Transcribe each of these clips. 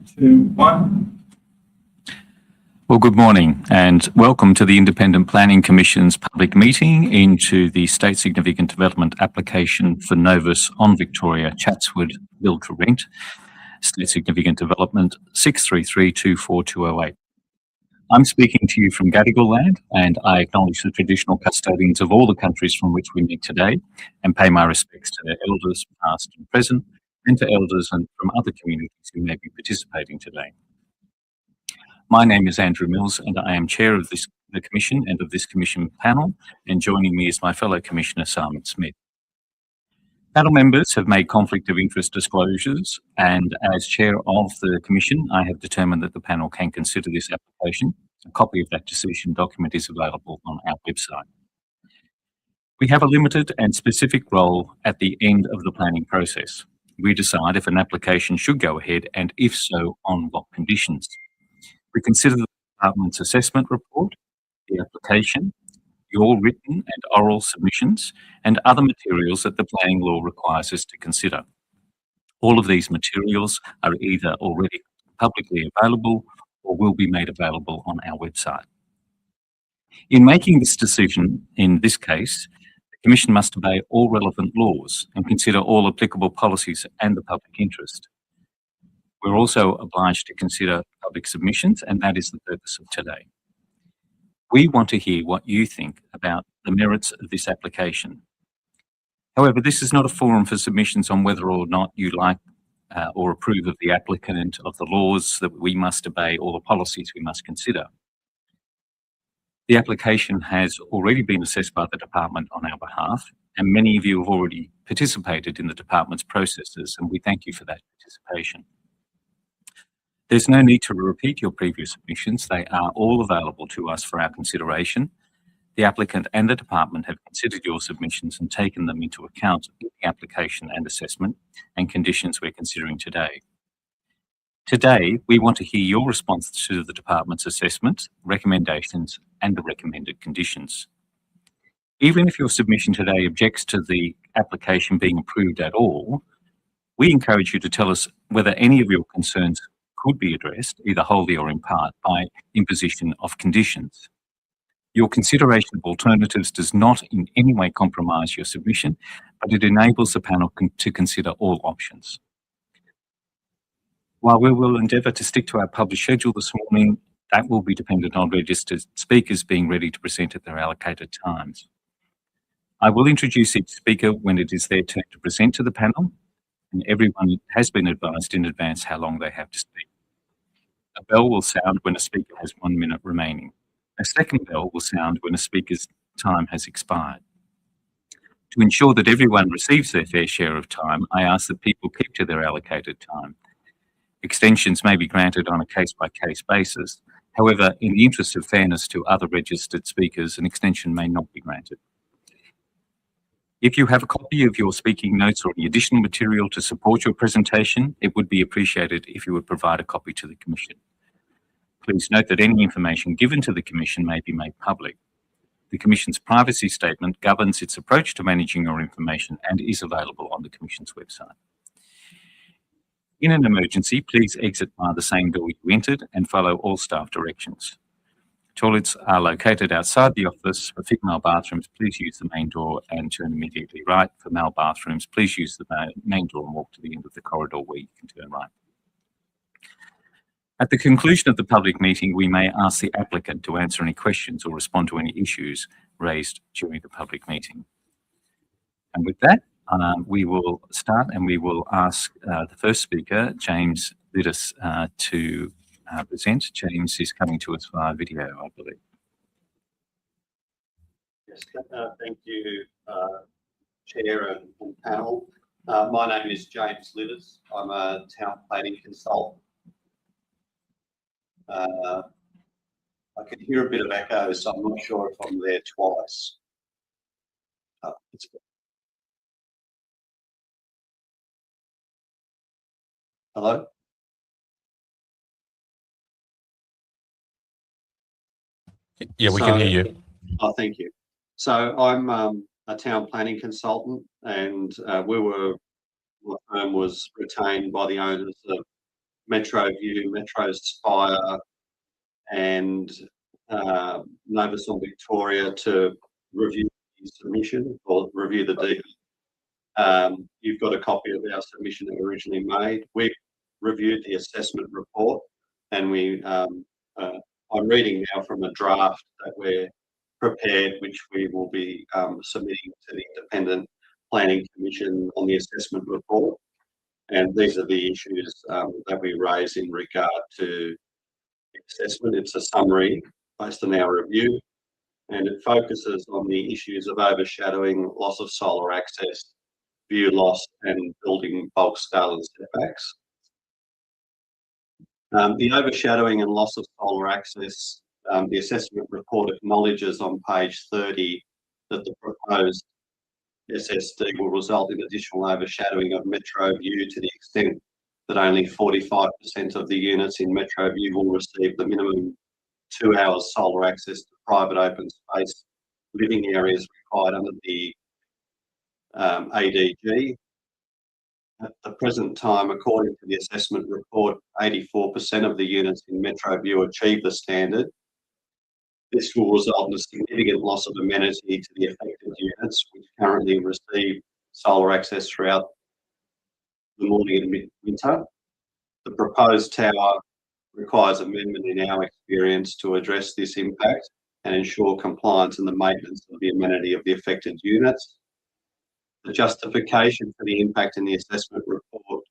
2, 1. Well, good morning and welcome to the Independent Planning Commission's public meeting into the State Significant Development application for Novus on Victoria Chatswood Build to Rent, State Significant Development 63324208. I'm speaking to you from Gadigal land, and I acknowledge the traditional custodians of all the countries from which we meet today and pay my respects to their elders past and present, and to elders and from other communities who may be participating today. My name is Andrew Mills and I am chair of the Commission and of this Commission panel, and joining me is my fellow Commissioner Simon Smith. Panel members have made conflict of interest disclosures, and as chair of the Commission, I have determined that the panel can consider this application. A copy of that decision document is available on our website. We have a limited and specific role at the end of the planning process. We decide if an application should go ahead and if so, on what conditions. We consider the department's assessment report, the application, your written and oral submissions, and other materials that the planning law requires us to consider. All of these materials are either already publicly available or will be made available on our website. In making this decision, in this case, the Commission must obey all relevant laws and consider all applicable policies and the public interest. We're also obliged to consider public submissions, and that is the purpose of today. We want to hear what you think about the merits of this application. However, this is not a forum for submissions on whether or not you like or approve of the applicant, of the laws that we must obey, or the policies we must consider. The application has already been assessed by the department on our behalf, and many of you have already participated in the department's processes, and we thank you for that participation. There's no need to repeat your previous submissions. They are all available to us for our consideration. The applicant and the department have considered your submissions and taken them into account in the application and assessment and conditions we're considering today. Today, we want to hear your response to the department's assessment, recommendations, and the recommended conditions. Even if your submission today objects to the application being approved at all, we encourage you to tell us whether any of your concerns could be addressed, either wholly or in part, by imposition of conditions. Your consideration of alternatives does not in any way compromise your submission, but it enables the panel to consider all options. While we will endeavour to stick to our published schedule this morning, that will be dependent on registered speakers being ready to present at their allocated times. I will introduce each speaker when it is their turn to present to the panel, and everyone has been advised in advance how long they have to speak. A bell will sound when a speaker has 1 minute remaining. A second bell will sound when a speaker's time has expired. To ensure that everyone receives their fair share of time, I ask that people keep to their allocated time. Extensions may be granted on a case-by-case basis. However, in the interest of fairness to other registered speakers, an extension may not be granted. If you have a copy of your speaking notes or any additional material to support your presentation, it would be appreciated if you would provide a copy to the Commission. Please note that any information given to the Commission may be made public. The Commission's privacy statement governs its approach to managing your information and is available on the Commission's website. In an emergency, please exit via the same door you entered and follow all staff directions. Toilets are located outside the office. For female bathrooms, please use the main door and turn immediately right. For male bathrooms, please use the main door and walk to the end of the corridor where you can turn right. At the conclusion of the public meeting, we may ask the applicant to answer any questions or respond to any issues raised during the public meeting. And with that, we will start, and we will ask the first speaker, James Littis, to present. James is coming to us via video, I believe. Yes, thank you, Chair and panel. My name is James Littis. I'm a town planning consultant. I can hear a bit of echo, so I'm not sure if I'm there twice. Hello? Yeah, we can hear you. Oh, thank you. So I'm a town planning consultant, and my firm was retained by the owners of Metro View, Metro Spire, and Novus on Victoria to review the submission or review the deed. You've got a copy of our submission that we originally made. We've reviewed the assessment report, and I'm reading now from a draft that we're prepared, which we will be submitting to the Independent Planning Commission on the assessment report. And these are the issues that we raise in regard to assessment. It's a summary based on our review, and it focuses on the issues of overshadowing, loss of solar access, view loss, and building bulk scale and setbacks. The overshadowing and loss of solar access, the assessment report acknowledges on page 30 that the proposed SSD will result in additional overshadowing of Metro View to the extent that only 45% of the units in Metro View will receive the minimum 2 hours solar access to private open space living areas required under the ADG. At the present time, according to the assessment report, 84% of the units in Metro View achieve the standard. This will result in a significant loss of amenity to the affected units, which currently receive solar access throughout the morning and midwinter. The proposed tower requires amendment in our experience to address this impact and ensure compliance and the maintenance of the amenity of the affected units. The justification for the impact in the assessment report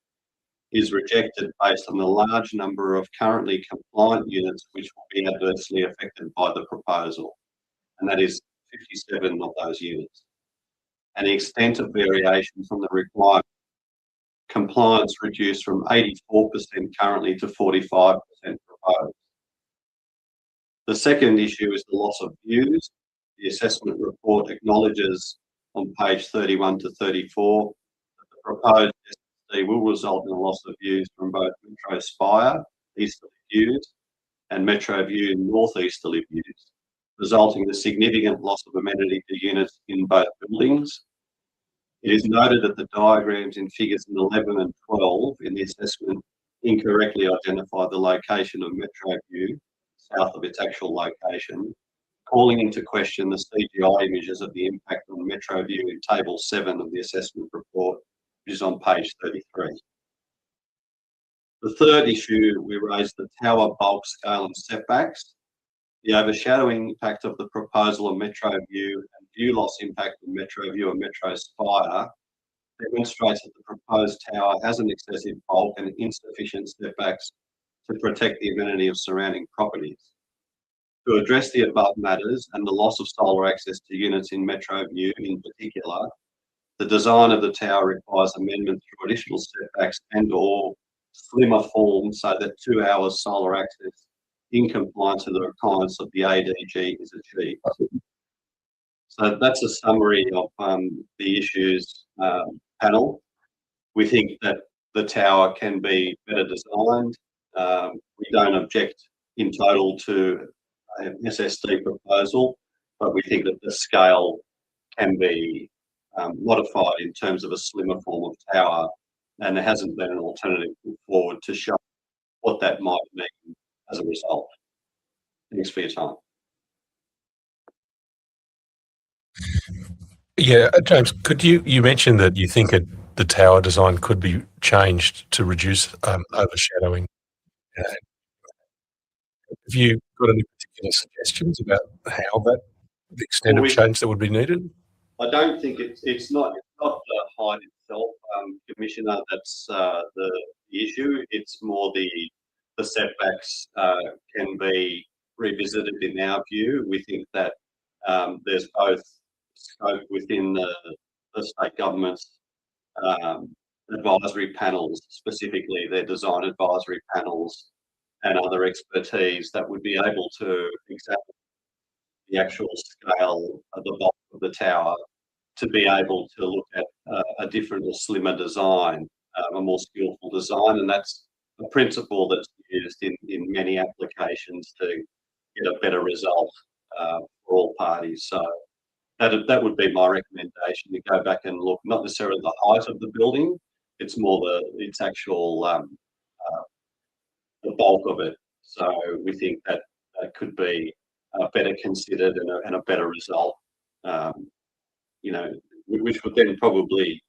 is rejected based on the large number of currently compliant units which will be adversely affected by the proposal, and that is 57 of those units. And the extent of variation from the requirement, compliance reduced from 84% currently to 45% proposed. The second issue is the loss of views. The assessment report acknowledges on page 31 to 34 that the proposed SSD will result in a loss of views from both Metro Spire, easterly views, and Metro View, northeasterly views, resulting in a significant loss of amenity to units in both buildings. It is noted that the diagrams in figures 11 and 12 in the assessment incorrectly identify the location of Metro View, south of its actual location, calling into question the CGI images of the impact on Metro View in table 7 of the assessment report, which is on page 33. The third issue we raised, the tower bulk scale and setbacks. The overshadowing impact of the proposal on Metro View and view loss impact on Metro View and Metro Spire demonstrates that the proposed tower has an excessive bulk and insufficient setbacks to protect the amenity of surrounding properties. To address the above matters and the loss of solar access to units in Metro View in particular, the design of the tower requires amendment through additional setbacks and/or slimmer form so that 2 hours solar access in compliance with the requirements of the ADG is achieved. So that's a summary of the issues panel. We think that the tower can be better designed. We don't object in total to an SSD proposal, but we think that the scale can be modified in terms of a slimmer form of tower, and there hasn't been an alternative put forward to show what that might mean as a result. Thanks for your time. Yeah, James, could you mentioned that you think the tower design could be changed to reduce overshadowing. Have you got any particular suggestions about how the extent of change that would be needed? I don't think it's not the height itself, Commissioner, that's the issue. It's more the setbacks can be revisited in our view. We think that there's both scope within the state government's advisory panels, specifically their design advisory panels and other expertise that would be able to examine the actual scale of the bulk of the tower to be able to look at a different or slimmer design, a more skillful design. And that's a principle that's used in many applications to get a better result for all parties. So that would be my recommendation, to go back and look, not necessarily the height of the building, it's more its actual the bulk of it. So we think that that could be better considered and a better result, you know, which would then probably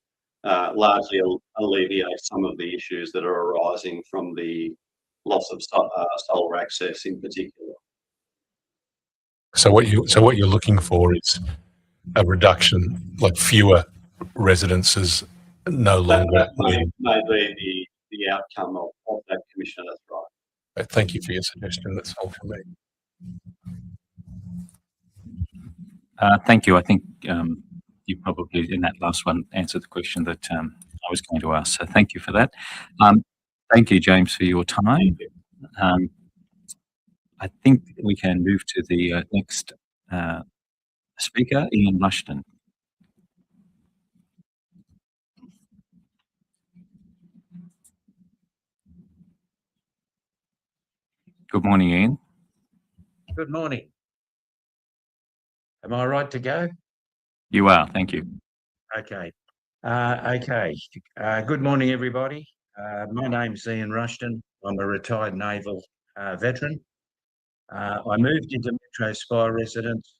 largely alleviate some of the issues that are arising from the loss of solar access in particular. So what you're looking for is a reduction, like fewer residences no longer. That may be the outcome of that, Commissioner. That's right. Thank you for your suggestion. That's all from me. Thank you. I think you probably, in that last one, answered the question that I was going to ask. So thank you for that. Thank you, James, for your time. I think we can move to the next speaker, Ian Rushton. Good morning, Ian. Good morning. Am I right to go? You are, thank you. Okay. Good morning, everybody. My name's Ian Rushton. I'm a retired naval veteran. I moved into Metro Spire residence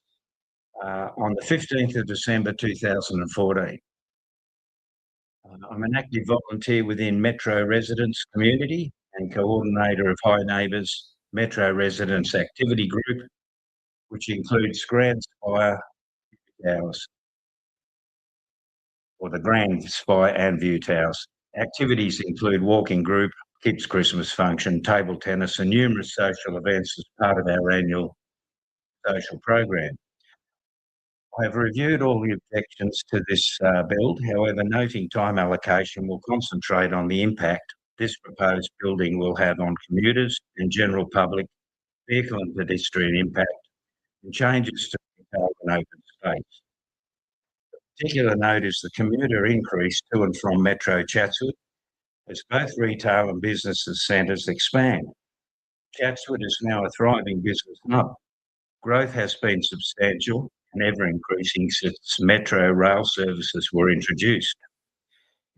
on the 15th of December 2014. I'm an active volunteer within Metro Residents Community and coordinator of High Neighbours Metro Residents Activity Group, which includes Grand Spire Towers, or the Grand Spire and View Towers. Activities include walking group, kids' Christmas function, table tennis, and numerous social events as part of our annual social program. I have reviewed all the objections to this build. However, noting time allocation, will concentrate on the impact this proposed building will have on commuters and general public, vehicle and pedestrian impact, and changes to retail and open space. Of particular note is the commuter increase to and from Metro Chatswood, as both retail and business centres expand. Chatswood is now a thriving business hub. Growth has been substantial and ever increasing since Metro rail services were introduced.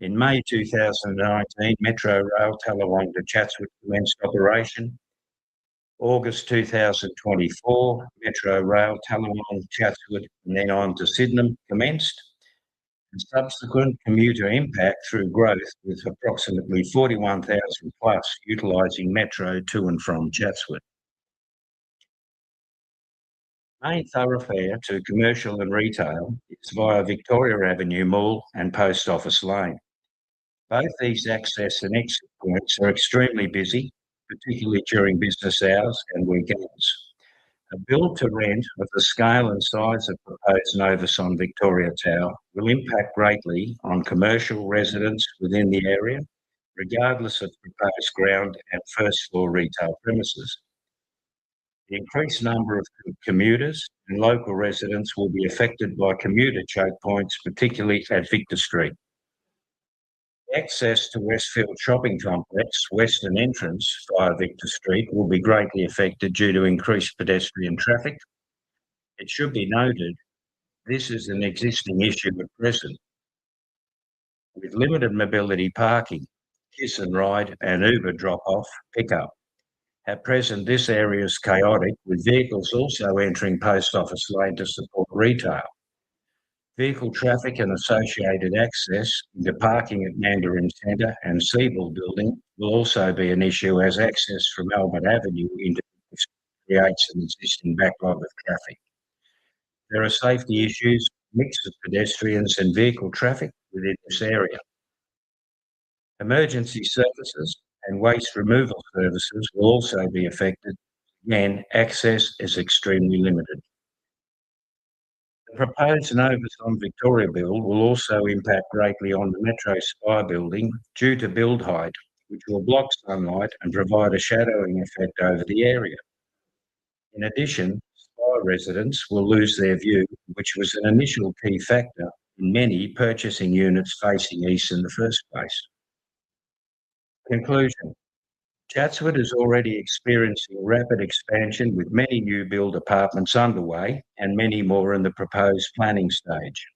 In May 2019, Metro Rail Tallawong to Chatswood commenced operation. August 2024, Metro Rail Tallawong, Chatswood, and then on to Sydenham commenced. And subsequent commuter impact through growth, with approximately 41,000 plus utilising Metro to and from Chatswood. Main thoroughfare to commercial and retail is via Victoria Avenue Mall and Post Office Lane. Both these access and exit points are extremely busy, particularly during business hours and weekends. A build to rent of the scale and size of proposed Novus on Victoria Tower will impact greatly on commercial residents within the area, regardless of proposed ground and first floor retail premises. The increased number of commuters and local residents will be affected by commuter choke points, particularly at Victor Street. Access to Westfield Shopping Complex, western entrance via Victor Street, will be greatly affected due to increased pedestrian traffic. It should be noted, this is an existing issue at present. With limited mobility parking, kiss and ride and Uber drop-off pickup. At present, this area is chaotic, with vehicles also entering Post Office Lane to support retail. Vehicle traffic and associated access into parking at Mandarin Centre and Seabull Building will also be an issue, as access from Albert Avenue into creates an existing backlog of traffic. There are safety issues, mix of pedestrians and vehicle traffic within this area. Emergency services and waste removal services will also be affected. Again, access is extremely limited. The proposed Novus on Victoria build will also impact greatly on the Metro Spire building due to build height, which will block sunlight and provide a shadowing effect over the area. In addition, Spire residents will lose their view, which was an initial key factor in many purchasing units facing east in the first place. Conclusion. Chatswood is already experiencing rapid expansion, with many new build apartments underway and many more in the proposed planning stage.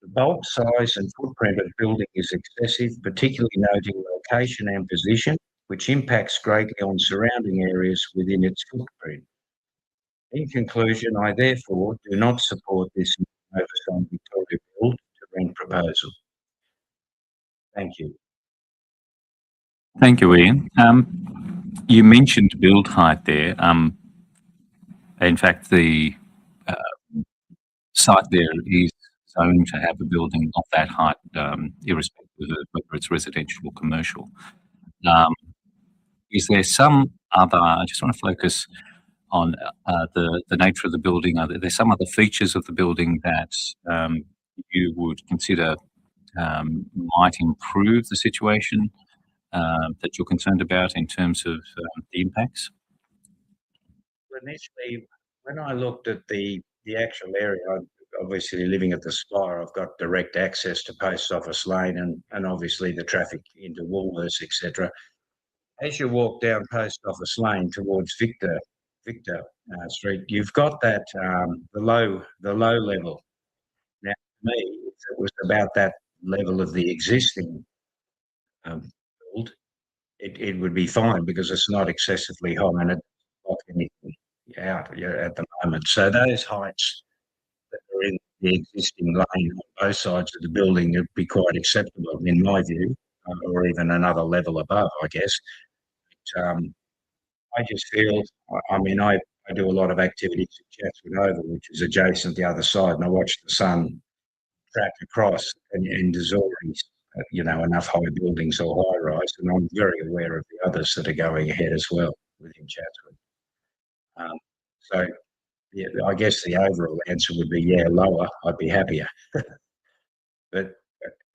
The bulk, size and footprint of the building is excessive, particularly noting location and position, which impacts greatly on surrounding areas within its footprint. In conclusion, I therefore do not support this Novus on Victoria build to rent proposal. Thank you. Thank you, Ian. You mentioned build height there. In fact, the site there is zoned to have a building of that height, irrespective of whether it's residential or commercial. Is there some other, I just want to focus on the nature of the building. Are there some other features of the building that you would consider might improve the situation that you're concerned about in terms of the impacts? Initially, when I looked at the actual area, obviously living at the Spire, I've got direct access to Post Office Lane and obviously the traffic into Woolworths, etc. As you walk down Post Office Lane towards Victor Street, you've got that the low level. Now, to me, if it was about that level of the existing build, it would be fine because it's not excessively high and it's not anything out at the moment. So those heights that are in the existing lane on both sides of the building would be quite acceptable in my view, or even another level above, I guess. But, I just feel, I do a lot of activities at Chatswood Oval, which is adjacent the other side, and I watch the sun track across, and there's always, enough high buildings or high rise, and I'm very aware of the others that are going ahead as well within Chatswood. So, yeah, I guess the overall answer would be, yeah, lower, I'd be happier. But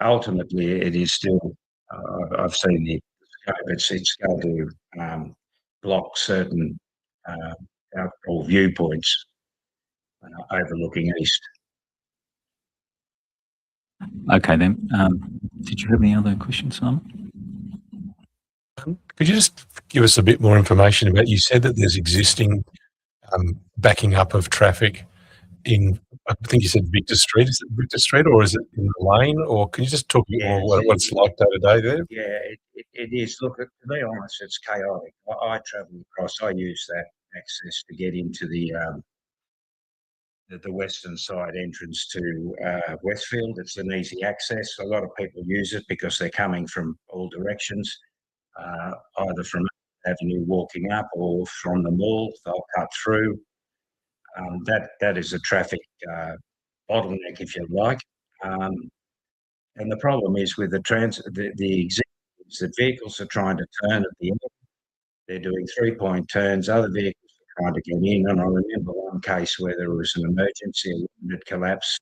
ultimately, it is still, I've seen the scope, it's going to block certain or viewpoints overlooking east. Okay, then. Did you have any other questions, Simon? Could you just give us a bit more information about, you said that there's existing backing up of traffic in, I think you said Victor Street. Is it Victor Street or is it in the lane? Or can you just talk a bit more what it's like day to day there? Yeah, it is. Look, to be honest, it's chaotic. I travel across, I use that access to get into the western side entrance to Westfield. It's an easy access. A lot of people use it because they're coming from all directions, either from Avenue walking up or from the mall. They'll cut through. That is a traffic bottleneck, if you like. And the problem is with the vehicles are trying to turn at the end. They're doing 3-point turns. Other vehicles are trying to get in. And I remember one case where there was an emergency and it collapsed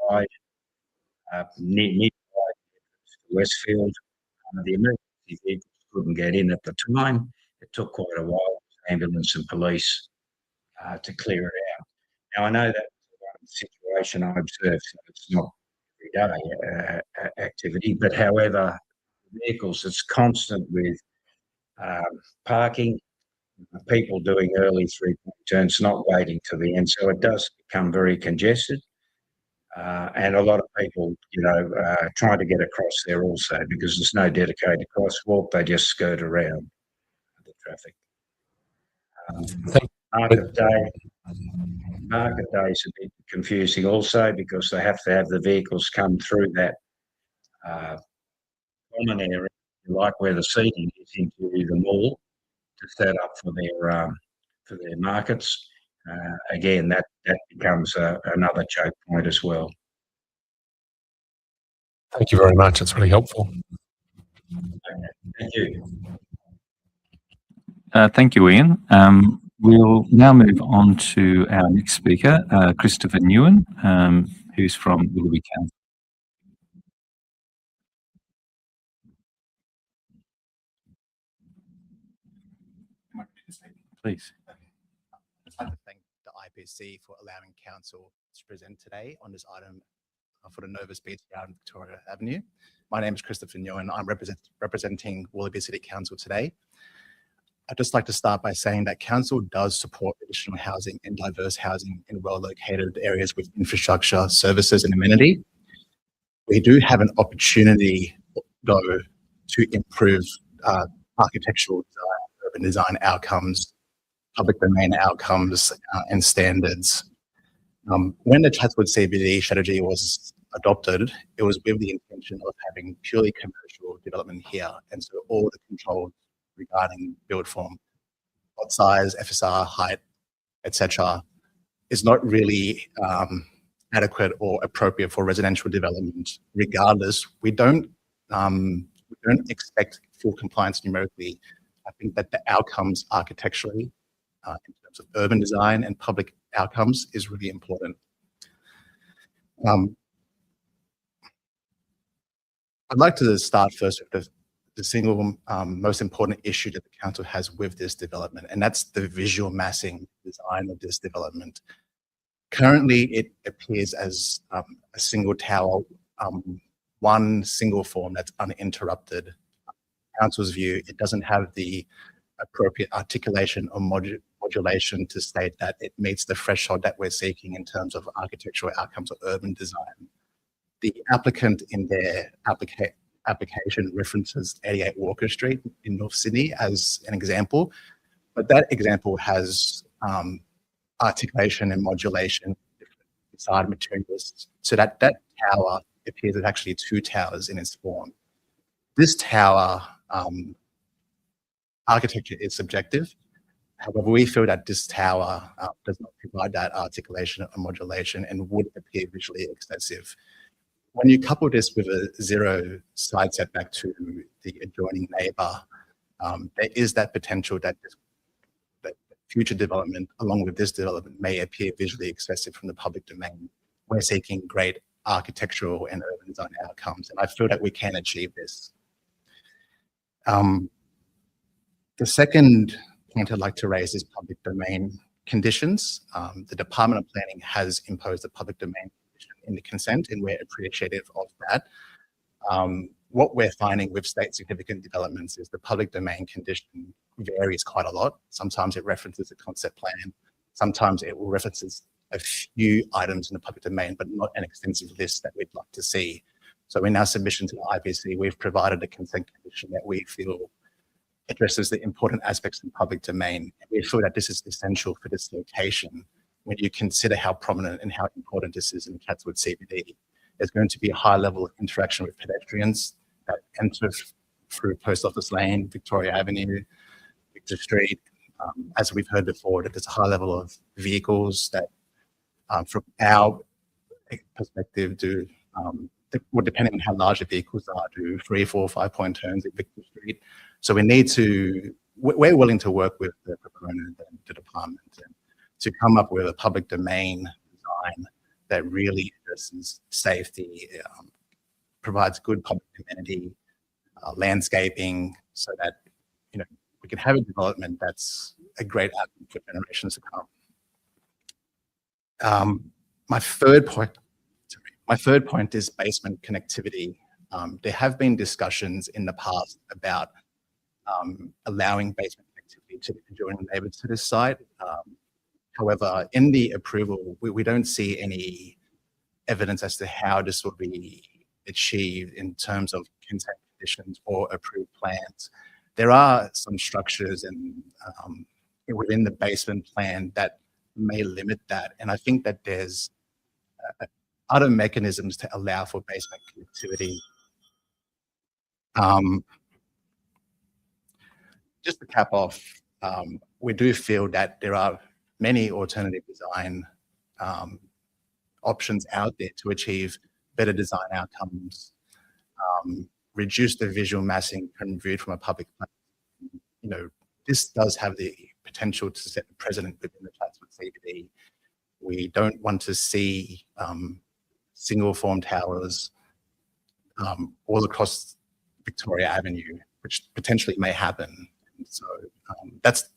outside near Westfield. The emergency vehicles couldn't get in at the time. It took quite a while, ambulance and police, to clear it out. Now, I know that was one situation I observed, so it's not everyday activity, but however, vehicles, it's constant with parking, people doing early 3-point turns, not waiting to the end. So it does become very congested. And a lot of people, trying to get across there also because there's no dedicated crosswalk. They just skirt around the traffic. Market day is a bit confusing also because they have to have the vehicles come through that common area, like where the seating is, into the mall to set up for their markets. Again, that becomes another choke point as well. Thank you very much. That's really helpful. Okay, thank you. Thank you, Ian. We'll now move on to our next speaker, Christopher Nguyen, who's from Willoughby Council. Please. I'd like to thank the IPC for allowing Council to present today on this item for the Novus BTR on Victoria Avenue. My name is Christopher Nguyen. I'm representing Willoughby City Council today. I'd just like to start by saying that Council does support additional housing and diverse housing in well-located areas with infrastructure, services and amenity. We do have an opportunity, though, to improve architectural design, urban design outcomes, public domain outcomes, and standards. When the Chatswood CBD strategy was adopted, it was with the intention of having purely commercial development here, and so all the controls regarding build form, lot size, FSR, height, etc., is not really adequate or appropriate for residential development. Regardless, we don't expect full compliance numerically. I think that the outcomes architecturally, in terms of urban design and public outcomes, is really important. I'd like to start first with the single most important issue that the council has with this development, and that's the visual massing design of this development. Currently, it appears as a single tower, one single form that's uninterrupted. Council's view, it doesn't have the appropriate articulation or modulation to state that it meets the threshold that we're seeking in terms of architectural outcomes or urban design. The applicant in their application references 88 Walker Street in North Sydney as an example, but that example has articulation and modulation, facade materials, so that tower appears as actually two towers in its form. This tower architecture is subjective. However, we feel that this tower does not provide that articulation or modulation and would appear visually excessive. When you couple this with a zero side setback to the adjoining neighbour, there is that potential that future development, along with this development, may appear visually excessive from the public domain. We're seeking great architectural and urban design outcomes, and I feel that we can achieve this. The second point I'd like to raise is public domain conditions. The Department of Planning has imposed a public domain condition in the consent, and we're appreciative of that. What we're finding with state significant developments is the public domain condition varies quite a lot. Sometimes it references a concept plan. Sometimes it will references a few items in the public domain, but not an extensive list that we'd like to see. So in our submission to the IPC, we've provided a consent condition that we feel addresses the important aspects in public domain. And we feel that this is essential for this location when you consider how prominent and how important this is in Chatswood CBD. There's going to be a high level of interaction with pedestrians that enter through Post Office Lane, Victoria Avenue, Victor Street. As we've heard before, that there's a high level of vehicles that, from our perspective, do, well, depending on how large the vehicles are, do 3, 4, 5-point turns at Victor Street. So we need to, we're willing to work with the proponent and the department and to come up with a public domain design that really addresses safety, provides good public amenity, landscaping, so that, you know, we can have a development that's a great outcome for generations to come. My third point is basement connectivity. There have been discussions in the past about allowing basement connectivity to the adjoining neighbours to this site. However, in the approval, we don't see any evidence as to how this will be achieved in terms of consent conditions or approved plans. There are some structures and within the basement plan that may limit that, and I think that there's other mechanisms to allow for basement connectivity. Just to cap off, we do feel that there are many alternative design options out there to achieve better design outcomes, reduce the visual massing when viewed from a public plan. You know, this does have the potential to set the precedent within the Chatswood CBD. We don't want to see single form towers all across Victoria Avenue, which potentially may happen. So that's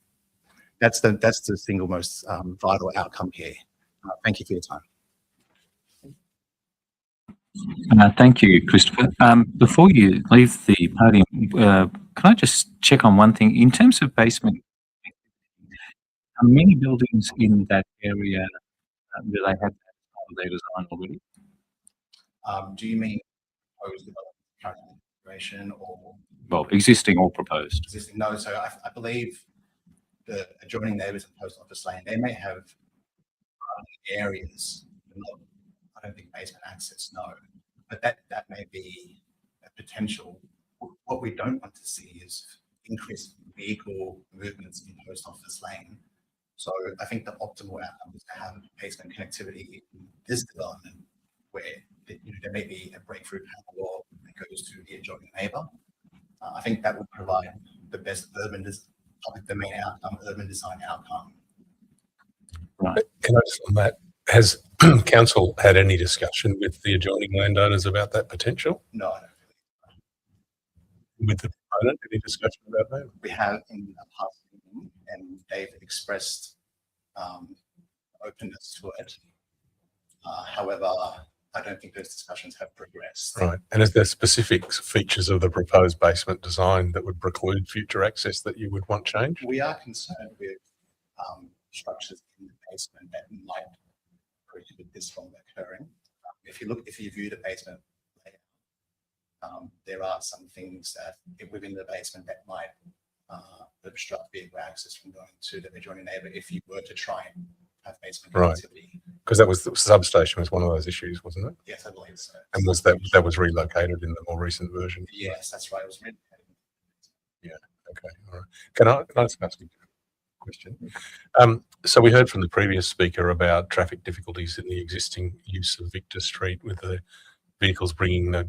the single most vital outcome here. Thank you for your time. Thank you, Christopher. Before you leave the podium, can I just check on one thing? In terms of basement, are many buildings in that area, do they have that part of their design already? Do you mean proposed development, current configuration, or Well, existing or proposed? Existing, no. So I believe the adjoining neighbours in Post Office Lane, they may have areas, but not, I don't think basement access, no. But that may be a potential. What we don't want to see is increased vehicle movements in Post Office Lane. So I think the optimal outcome is to have basement connectivity in this development where there may be a breakthrough panel wall that goes to the adjoining neighbour. I think that would provide the best public domain outcome, urban design outcome. Right. Can I just on that, has council had any discussion with the adjoining landowners about that potential? No, I don't With the proponent, any discussion about that? we have in a past meeting, and they've expressed openness to it. However, I don't think those discussions have progressed. Right. And is there specific features of the proposed basement design that would preclude future access that you would want changed? We are concerned with structures in the basement that might prohibit this from occurring. If you view the basement layout, there are some things that within the basement that might obstruct vehicle access from going to the adjoining neighbour if you were to try and have basement connectivity. Because that was the substation was one of those issues, wasn't it? Yes, I believe so. And was that was relocated in the more recent version? Yes, that's right. It was relocated. Yeah. Okay. All right. Can I just ask you a question? So we heard from the previous speaker about traffic difficulties in the existing use of Victor Street with the vehicles bringing the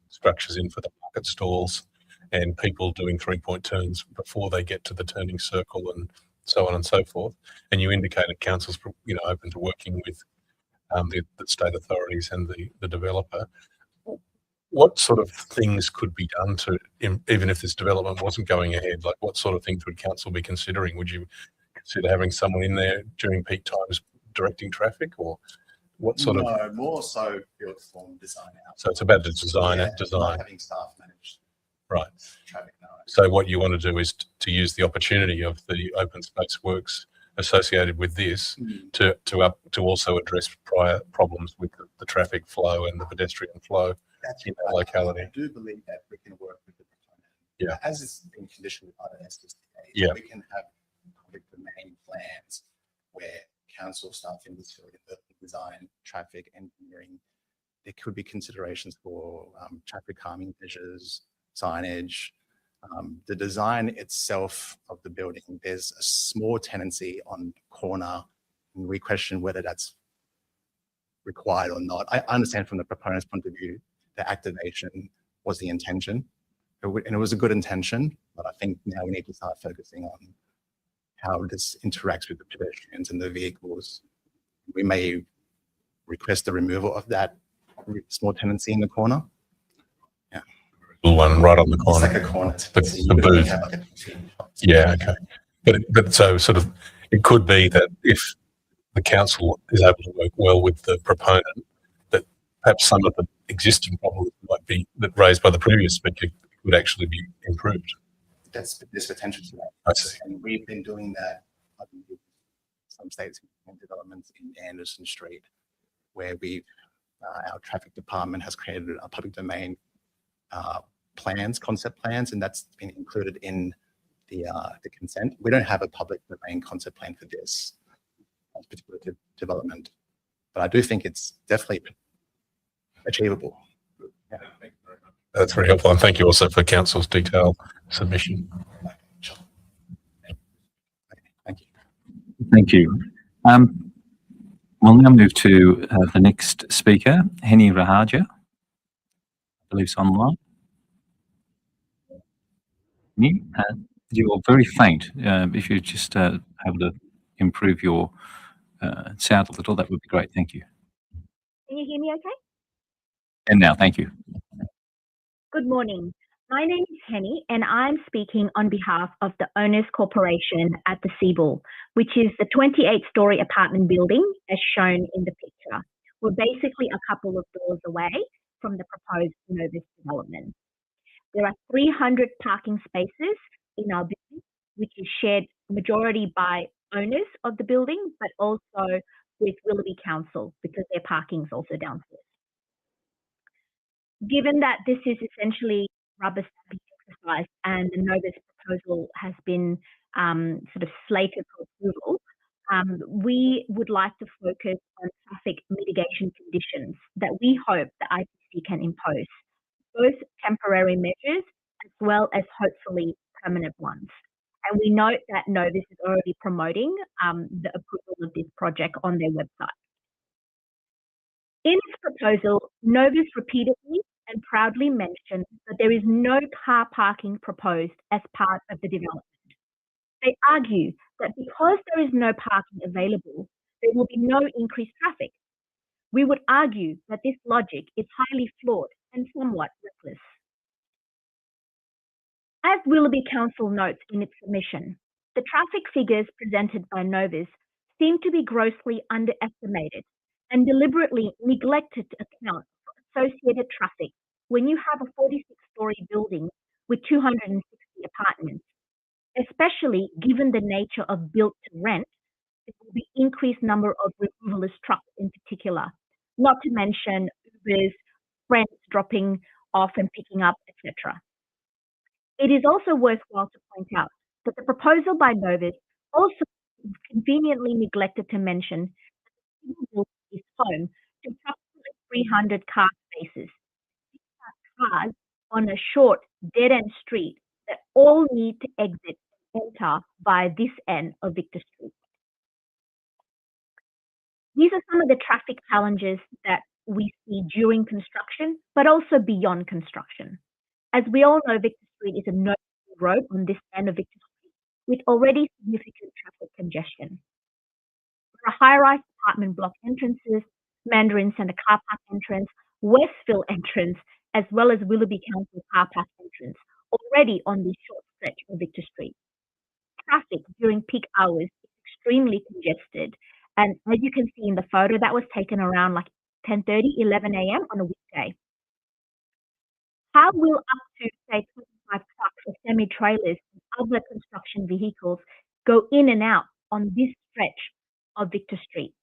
structures in for the market stalls and people doing 3-point turns before they get to the turning circle and so on and so forth. And you indicated council's, open to working with the state authorities and the developer. What sort of things could be done to, even if this development wasn't going ahead, like what sort of things would council be considering? Would you consider having someone in there during peak times directing traffic, or what sort of? No, more so built form design out. So it's about the design. Not having staff manage. Right. Traffic, no. So what you want to do is to use the opportunity of the open space works associated with this to also address prior problems with the traffic flow and the pedestrian flow in that locality. I do believe that we can work with the proponent. Yeah. As is in condition with other SSDs. Yeah. We can have public domain plans where council staff in this field, urban design, traffic engineering, there could be considerations for traffic calming measures, signage, the design itself of the building. There's a small tenancy on corner, and we question whether that's required or not. I understand from the proponent's point of view, the activation was the intention, and it was a good intention, but I think now we need to start focusing on how this interacts with the pedestrians and the vehicles. We may request the removal of that small tenancy in the corner. Yeah. One right on the corner. It's like a corner. The booth. Yeah, okay. But so sort of, it could be that if the council is able to work well with the proponent, that perhaps some of the existing problems might be that raised by the previous speaker would actually be improved. There's potential to that. I see. And we've been doing that in some states and developments in Anderson Street, where our traffic department has created a public domain concept plans, and that's been included in the consent. We don't have a public domain concept plan for this particular development, but I do think it's definitely achievable. Yeah. That's very helpful, and thank you also for council's detailed submission. Thank you. Thank you. We'll now move to the next speaker, Henny Rahaja. I believe it's online. You're very faint. If you just able to improve your sound a little, that would be great. Thank you. Can you hear me okay? And now, thank you. Good morning. My name is Henny, and I'm speaking on behalf of the Owners Corporation at the Seabull, which is the 28-storey apartment building as shown in the picture. We're basically a couple of doors away from the proposed Novus development. There are 300 parking spaces in our building, which is shared majority by owners of the building, but also with Willoughby Council because their parking is also downstairs. Given that this is essentially rubber stamping exercised and the Novus proposal has been sort of slated for approval, we would like to focus on traffic mitigation conditions that we hope the IPC can impose, both temporary measures as well as hopefully permanent ones. And we note that Novus is already promoting the approval of this project on their website. In its proposal, Novus repeatedly and proudly mentioned that there is no car parking proposed as part of the development. They argue that because there is no parking available, there will be no increased traffic. We would argue that this logic is highly flawed and somewhat reckless. As Willoughby Council notes in its submission, the traffic figures presented by Novus seem to be grossly underestimated and deliberately neglected to account for associated traffic when you have a 46-story building with 260 apartments, especially given the nature of built to rent. There will be increased number of removalist trucks in particular, not to mention Ubers, friends dropping off and picking up, etc. It is also worthwhile to point out that the proposal by Novus also conveniently neglected to mention that the building is home to approximately 300 car spaces. These are cars on a short, dead-end street that all need to exit and enter via this end of Victor Street. These are some of the traffic challenges that we see during construction, but also beyond construction. As we all know, Victor Street is a no road on this end of Victor Street with already significant traffic congestion. There are high-rise apartment block entrances, Mandarin Centre car park entrance, Westville entrance, as well as Willoughby Council car park entrance, already on this short stretch of Victor Street. Traffic during peak hours is extremely congested, and as you can see in the photo, that was taken around like 10:30, 11 a.m. on a weekday. How will up to, say, 25 trucks or semi-trailers and other construction vehicles go in and out on this stretch of Victor Street?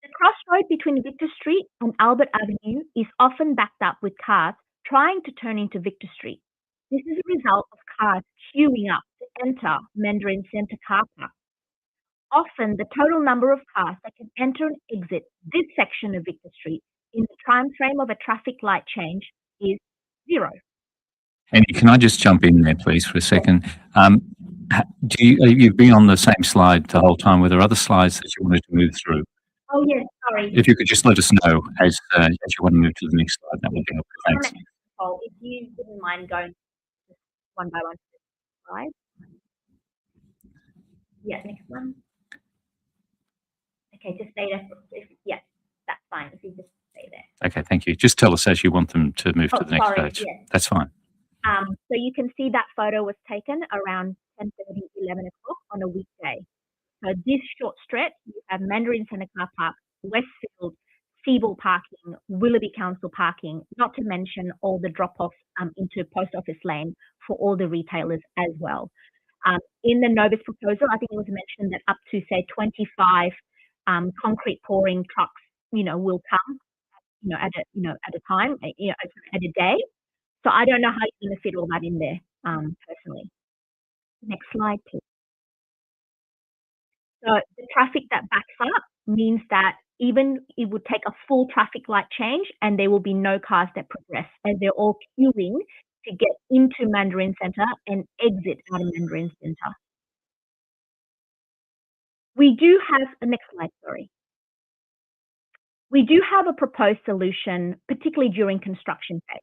The crossroad between Victor Street and Albert Avenue is often backed up with cars trying to turn into Victor Street. This is a result of cars queuing up to enter Mandarin Centre car park. Often, the total number of cars that can enter and exit this section of Victor Street in the time frame of a traffic light change is 0. Annie, can I just jump in there, please, for a second? You've been on the same slide the whole time. Were there other slides that you wanted to move through? Oh, yes, sorry. If you could just let us know as you want to move to the next slide, that would be helpful. Thanks. If you wouldn't mind going one by one to the slide. Yeah, next one. Okay, just stay there. Yeah, that's fine. If you just stay there. Okay, thank you. Just tell us as you want them to move to the next page. Yes. That's fine. So you can see that photo was taken around 10:30, 11 o'clock on a weekday. So this short stretch, you have Mandarin Centre car park, Westfield, Seabull parking, Willoughby Council parking, not to mention all the drop-offs into Post Office Lane for all the retailers as well. In the Novus proposal, I think it was mentioned that up to, say, 25 concrete pouring trucks, will come, at a time, at a day. So I don't know how you're going to fit all that in there, personally. Next slide, please. So the traffic that backs up means that even it would take a full traffic light change and there will be no cars that progress as they're all queuing to get into Mandarin Centre and exit out of Mandarin Centre. We do have the next slide, sorry. We do have a proposed solution, particularly during construction phase.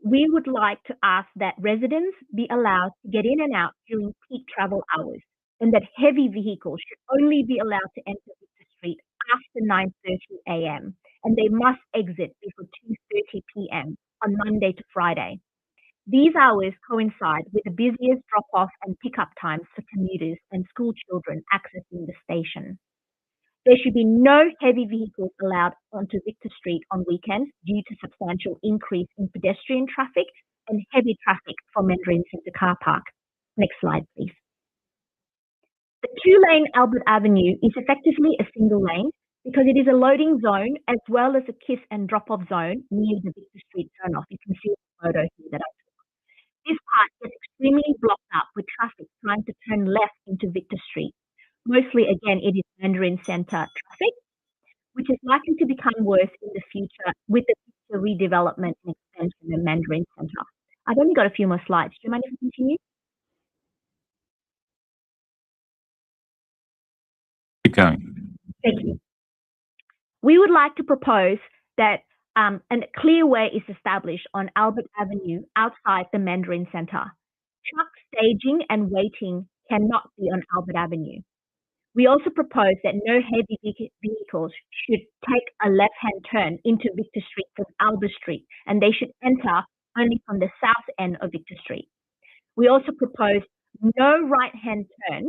We would like to ask that residents be allowed to get in and out during peak travel hours, and that heavy vehicles should only be allowed to enter Victor Street after 9:30 a.m. and they must exit before 2:30 p.m. on Monday to Friday. These hours coincide with the busiest drop-off and pick-up times for commuters and school children accessing the station. There should be no heavy vehicles allowed onto Victor Street on weekends due to substantial increase in pedestrian traffic and heavy traffic from Mandarin Centre car park. Next slide, please. The 2-lane Albert Avenue is effectively a single lane because it is a loading zone as well as a kiss and drop-off zone near the Victor Street turnoff. You can see the photo here that I took. This part gets extremely blocked up with traffic trying to turn left into Victor Street. Mostly, again, it is Mandarin Centre traffic, which is likely to become worse in the future with the future redevelopment and expansion of Mandarin Centre. I've only got a few more slides. Do you mind if I continue? Keep going. Thank you. We would like to propose that a clear way is established on Albert Avenue outside the Mandarin Centre. Truck staging and waiting cannot be on Albert Avenue. We also propose that no heavy vehicles should take a left-hand turn into Victor Street from Albert Street, and they should enter only from the south end of Victor Street. We also propose no right-hand turn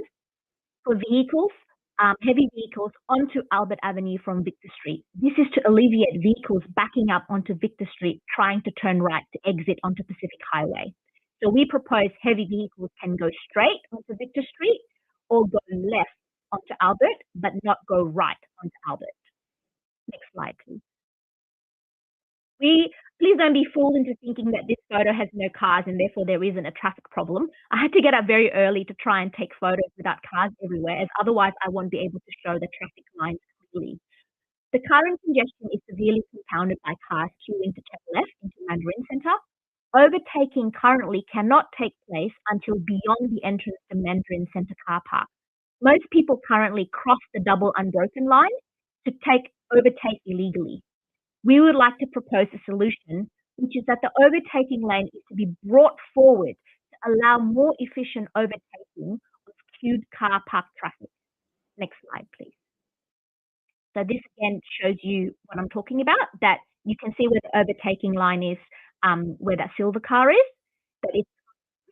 for vehicles, heavy vehicles onto Albert Avenue from Victor Street. This is to alleviate vehicles backing up onto Victor Street, trying to turn right to exit onto Pacific Highway. So we propose heavy vehicles can go straight onto Victor Street or go left onto Albert, but not go right onto Albert. Next slide, please. Please don't be fooled into thinking that this photo has no cars and therefore there isn't a traffic problem. I had to get up very early to try and take photos without cars everywhere, as otherwise I won't be able to show the traffic lines clearly. The current congestion is severely compounded by cars queuing to turn left into Mandarin Centre. Overtaking currently cannot take place until beyond the entrance to Mandarin Centre car park. Most people currently cross the double unbroken line to overtake illegally. We would like to propose a solution, which is that the overtaking lane is to be brought forward to allow more efficient overtaking of queued car park traffic. Next slide, please. So this again shows you what I'm talking about, that you can see where the overtaking line is, where that silver car is, that it's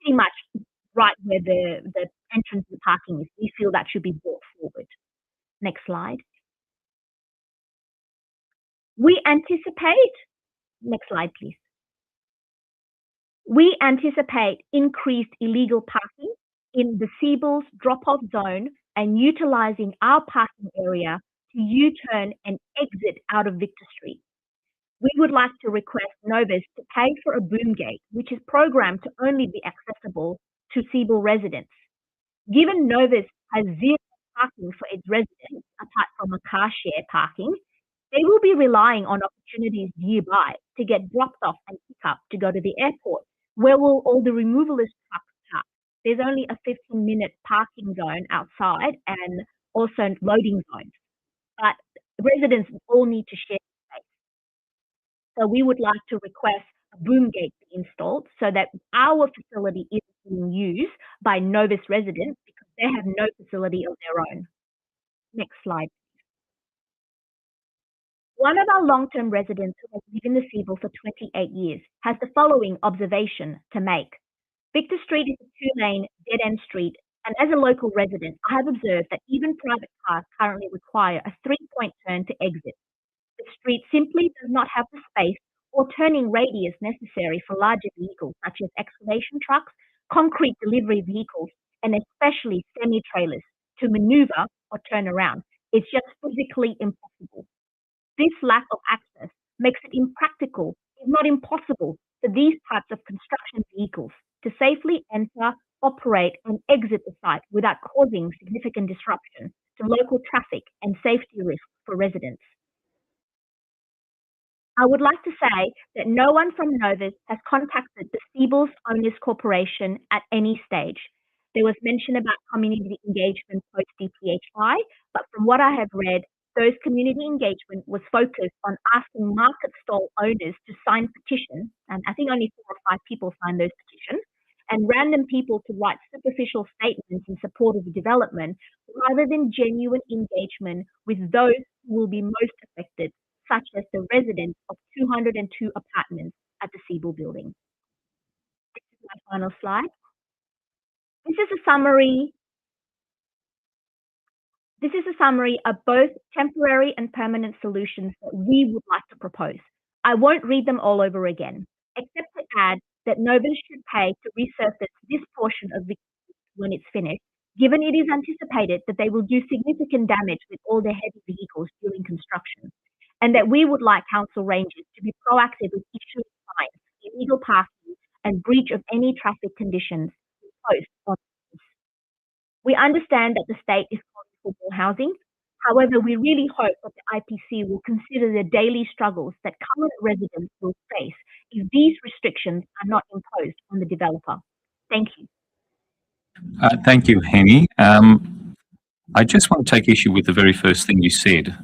pretty much right where the entrance to the parking is. We feel that should be brought forward. Next slide. We anticipate, next slide please. We anticipate increased illegal parking in the Seabull's drop-off zone and utilising our parking area to U-turn and exit out of Victor Street. We would like to request Novus to pay for a boom gate, which is programmed to only be accessible to Seabull residents. Given Novus has zero parking for its residents, apart from a car share parking, they will be relying on opportunities nearby to get dropped off and picked up to go to the airport. Where will all the removalist trucks park? There's only a 15-minute parking zone outside and also loading zones. But residents all need to share space. So we would like to request a boom gate be installed so that our facility is being used by Novus residents because they have no facility of their own. Next slide. One of our long-term residents who has lived in the Seabull for 28 years has the following observation to make. Victor Street is a two-lane dead-end street, and as a local resident, I have observed that even private cars currently require a three-point turn to exit. The street simply does not have the space or turning radius necessary for larger vehicles such as excavation trucks, concrete delivery vehicles, and especially semi-trailers to maneuver or turn around. It's just physically impossible. This lack of access makes it impractical, if not impossible, for these types of construction vehicles to safely enter, operate, and exit the site without causing significant disruption to local traffic and safety risks for residents. I would like to say that no one from Novus has contacted the Seabull's Owners Corporation at any stage. There was mention about community engagement post-DPHI, but from what I have read, those community engagement was focused on asking market stall owners to sign petitions, and I think only 4 or 5 people signed those petitions, and random people to write superficial statements in support of the development, rather than genuine engagement with those who will be most affected, such as the residents of 202 apartments at the Seabull building. This is my final slide. This is a summary of both temporary and permanent solutions that we would like to propose. I won't read them all over again, except to add that Novus should pay to resurface this portion of Victor Street when it's finished, given it is anticipated that they will do significant damage with all their heavy vehicles during construction, and that we would like council rangers to be proactive with issuing fines, illegal parking, and breach of any traffic conditions imposed on us. We understand that the state is calling for more housing. However, we really hope that the IPC will consider the daily struggles that current residents will face if these restrictions are not imposed on the developer. Thank you. Thank you, Henny. I just want to take issue with the very first thing you said.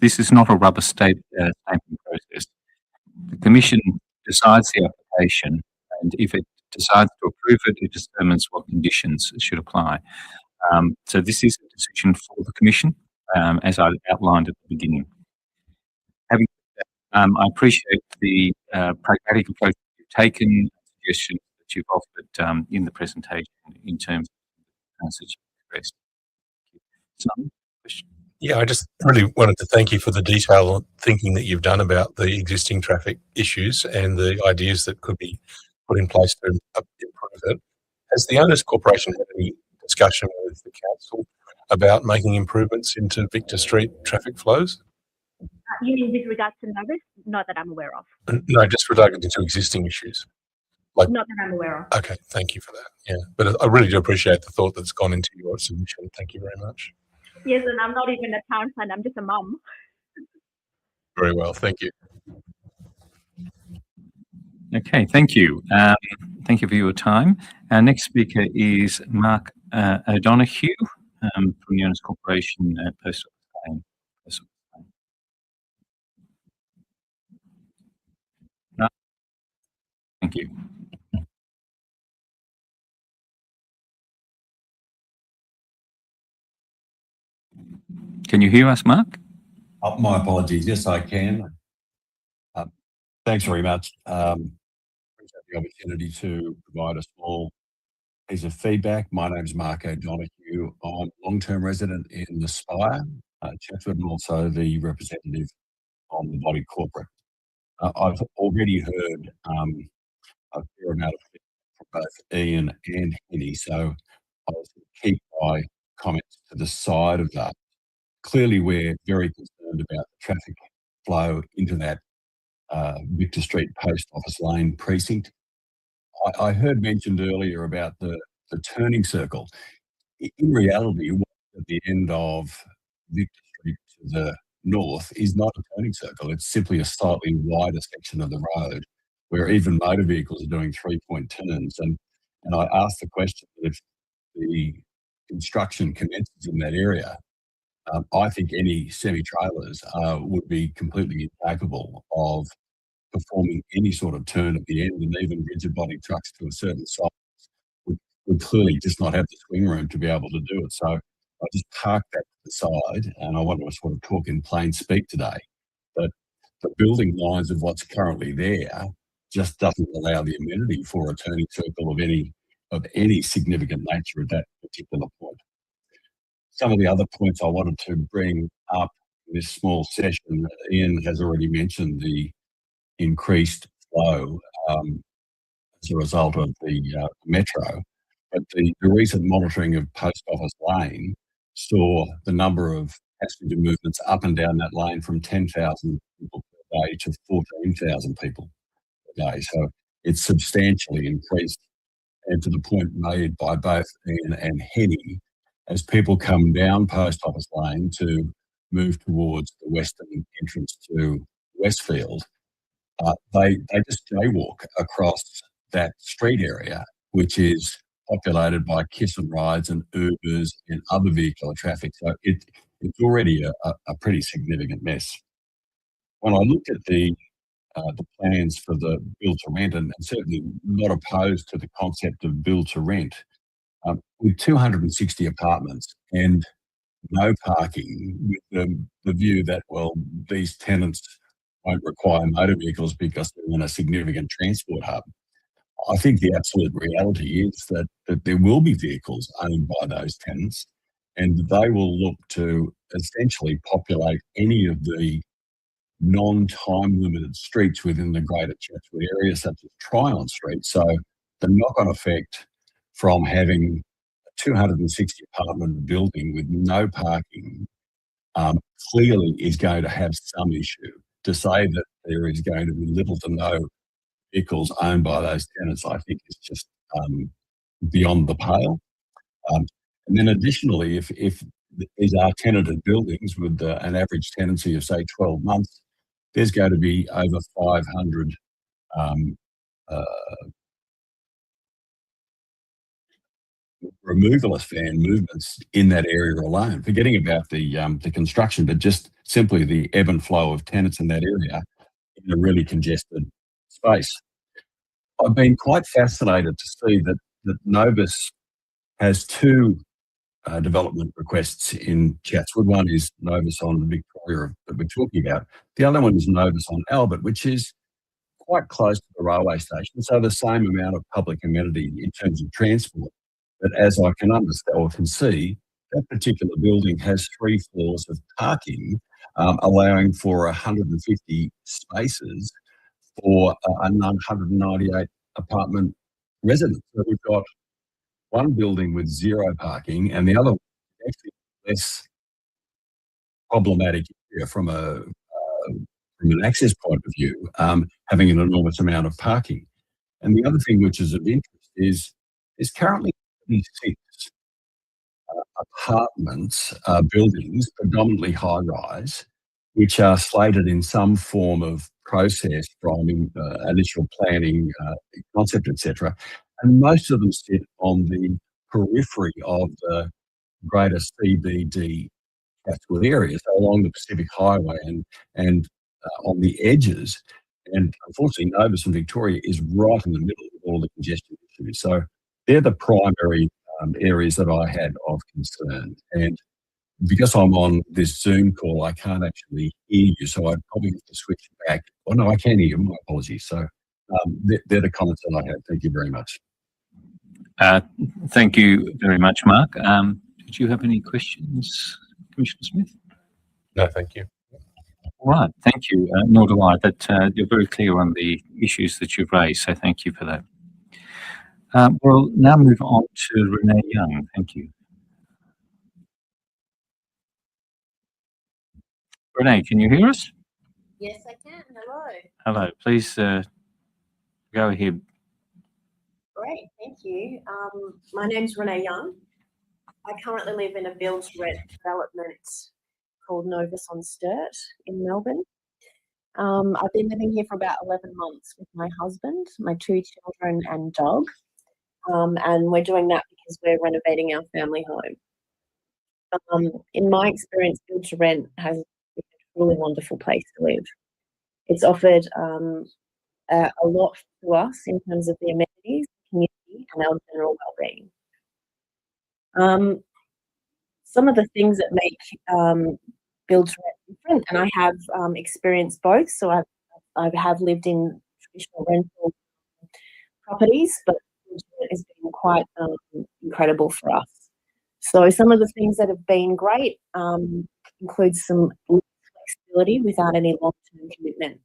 This is not a rubber stamping process. The Commission decides the application, and if it decides to approve it, it determines what conditions should apply. So this is a decision for the Commission, as I outlined at the beginning. Having said that, I appreciate the pragmatic approach you've taken, suggestions that you've offered in the presentation in terms of the message expressed. Some question? Yeah, I just really wanted to thank you for the detailed thinking that you've done about the existing traffic issues and the ideas that could be put in place to improve it. Has the Owners Corporation had any discussion with the council about making improvements into Victor Street traffic flows? You mean with regards to Novus? Not that I'm aware of. No, just relating to existing issues. Not that I'm aware of. Okay, thank you for that. Yeah, but I really do appreciate the thought that's gone into your submission. Thank you very much. Yes, and I'm not even a town plan, I'm just a mum. Very well, thank you. Okay, thank you. Thank you for your time. Our next speaker is Mark O'Donoghue from the Owners Corporation Postal Claim. Thank you. Can you hear us, Mark? My apologies. Yes, I can. Thanks very much. Appreciate the opportunity to provide a small piece of feedback. My name is Mark O'Donoghue. I'm a long-term resident in the Spire, Chatswood, and also the representative on the body corporate. I've already heard a fair amount of feedback from both Ian and Henny, so I'll keep my comments to the side of that. Clearly, we're very concerned about the traffic flow into that Victor Street Post Office Lane precinct. I heard mentioned earlier about the turning circle. In reality, what's at the end of Victor Street to the north is not a turning circle. It's simply a slightly wider section of the road where even motor vehicles are doing three-point turns. And I asked the question, if the construction commences in that area, I think any semi-trailers would be completely incapable of performing any sort of turn at the end, and even rigid body trucks to a certain size would clearly just not have the swing room to be able to do it. So I just parked that to the side, and I want to sort of talk in plain speak today. But the building lines of what's currently there just doesn't allow the amenity for a turning circle of any significant nature at that particular point. Some of the other points I wanted to bring up in this small session, Ian has already mentioned the increased flow as a result of the metro, but the recent monitoring of Post Office Lane saw the number of passenger movements up and down that lane from 10,000 people per day to 14,000 people per day. So it's substantially increased, and to the point made by both Ian and Henny, as people come down Post Office Lane to move towards the western entrance to Westfield, they just jaywalk across that street area, which is populated by kiss and rides and Ubers and other vehicular traffic. So it's already a pretty significant mess. When I looked at the plans for the build to rent, and certainly not opposed to the concept of build to rent, with 260 apartments and no parking, with the view that, well, these tenants won't require motor vehicles because they're in a significant transport hub. I think the absolute reality is that there will be vehicles owned by those tenants, and they will look to essentially populate any of the non-time limited streets within the greater Chatswood area, such as Tryon Street. So the knock-on effect from having 260 apartment building with no parking clearly is going to have some issue. To say that there is going to be little to no vehicles owned by those tenants, I think is just beyond the pale. And then additionally, if these are tenanted buildings with an average tenancy of, say, 12 months, there's going to be over 500 removalist van movements in that area alone, forgetting about the construction, but just simply the ebb and flow of tenants in that area in a really congested space. I've been quite fascinated to see that Novus has two development requests in Chatswood. One is Novus on Victoria that we're talking about. The other one is Novus on Albert, which is quite close to the railway station, so the same amount of public amenity in terms of transport. But as I can understand or can see, that particular building has 3 floors of parking, allowing for 150 spaces for 198 apartment residents. So we've got one building with 0 parking, and the other one is actually less problematic area from an access point of view, having an enormous amount of parking. And the other thing which is of interest is currently 36 apartments, buildings, predominantly high-rise, which are slated in some form of process from initial planning, concept, etc. And most of them sit on the periphery of the greater CBD Chatswood area, so along the Pacific Highway and on the edges. And unfortunately, Novus and Victoria is right in the middle of all the congestion issues. So they're the primary areas that I had of concern. And because I'm on this Zoom call, I can't actually hear you, so I'd probably have to switch back. Oh, no, I can hear you. My apologies. So they're the comments that I have. Thank you very much. Thank you very much, Mark. Did you have any questions, Commissioner Smith? No, thank you. All right, thank you. Nor do I, but you're very clear on the issues that you've raised, so thank you for that. We'll now move on to Renee Young. Thank you. Renee, can you hear us? Yes, I can. Hello. Hello, please go ahead. Great, thank you. My name's Renee Young. I currently live in a build-to-rent development called Novus on Sturt in Melbourne. I've been living here for about 11 months with my husband, my 2 children and dog. And we're doing that because we're renovating our family home. In my experience, build-to-rent has been a really wonderful place to live. It's offered a lot to us in terms of the amenities, community, and our general well-being. Some of the things that make build-to-rent different, and I have experienced both. So I have lived in traditional rental properties, but build-to-rent has been quite incredible for us. So some of the things that have been great include some flexibility without any long-term commitment.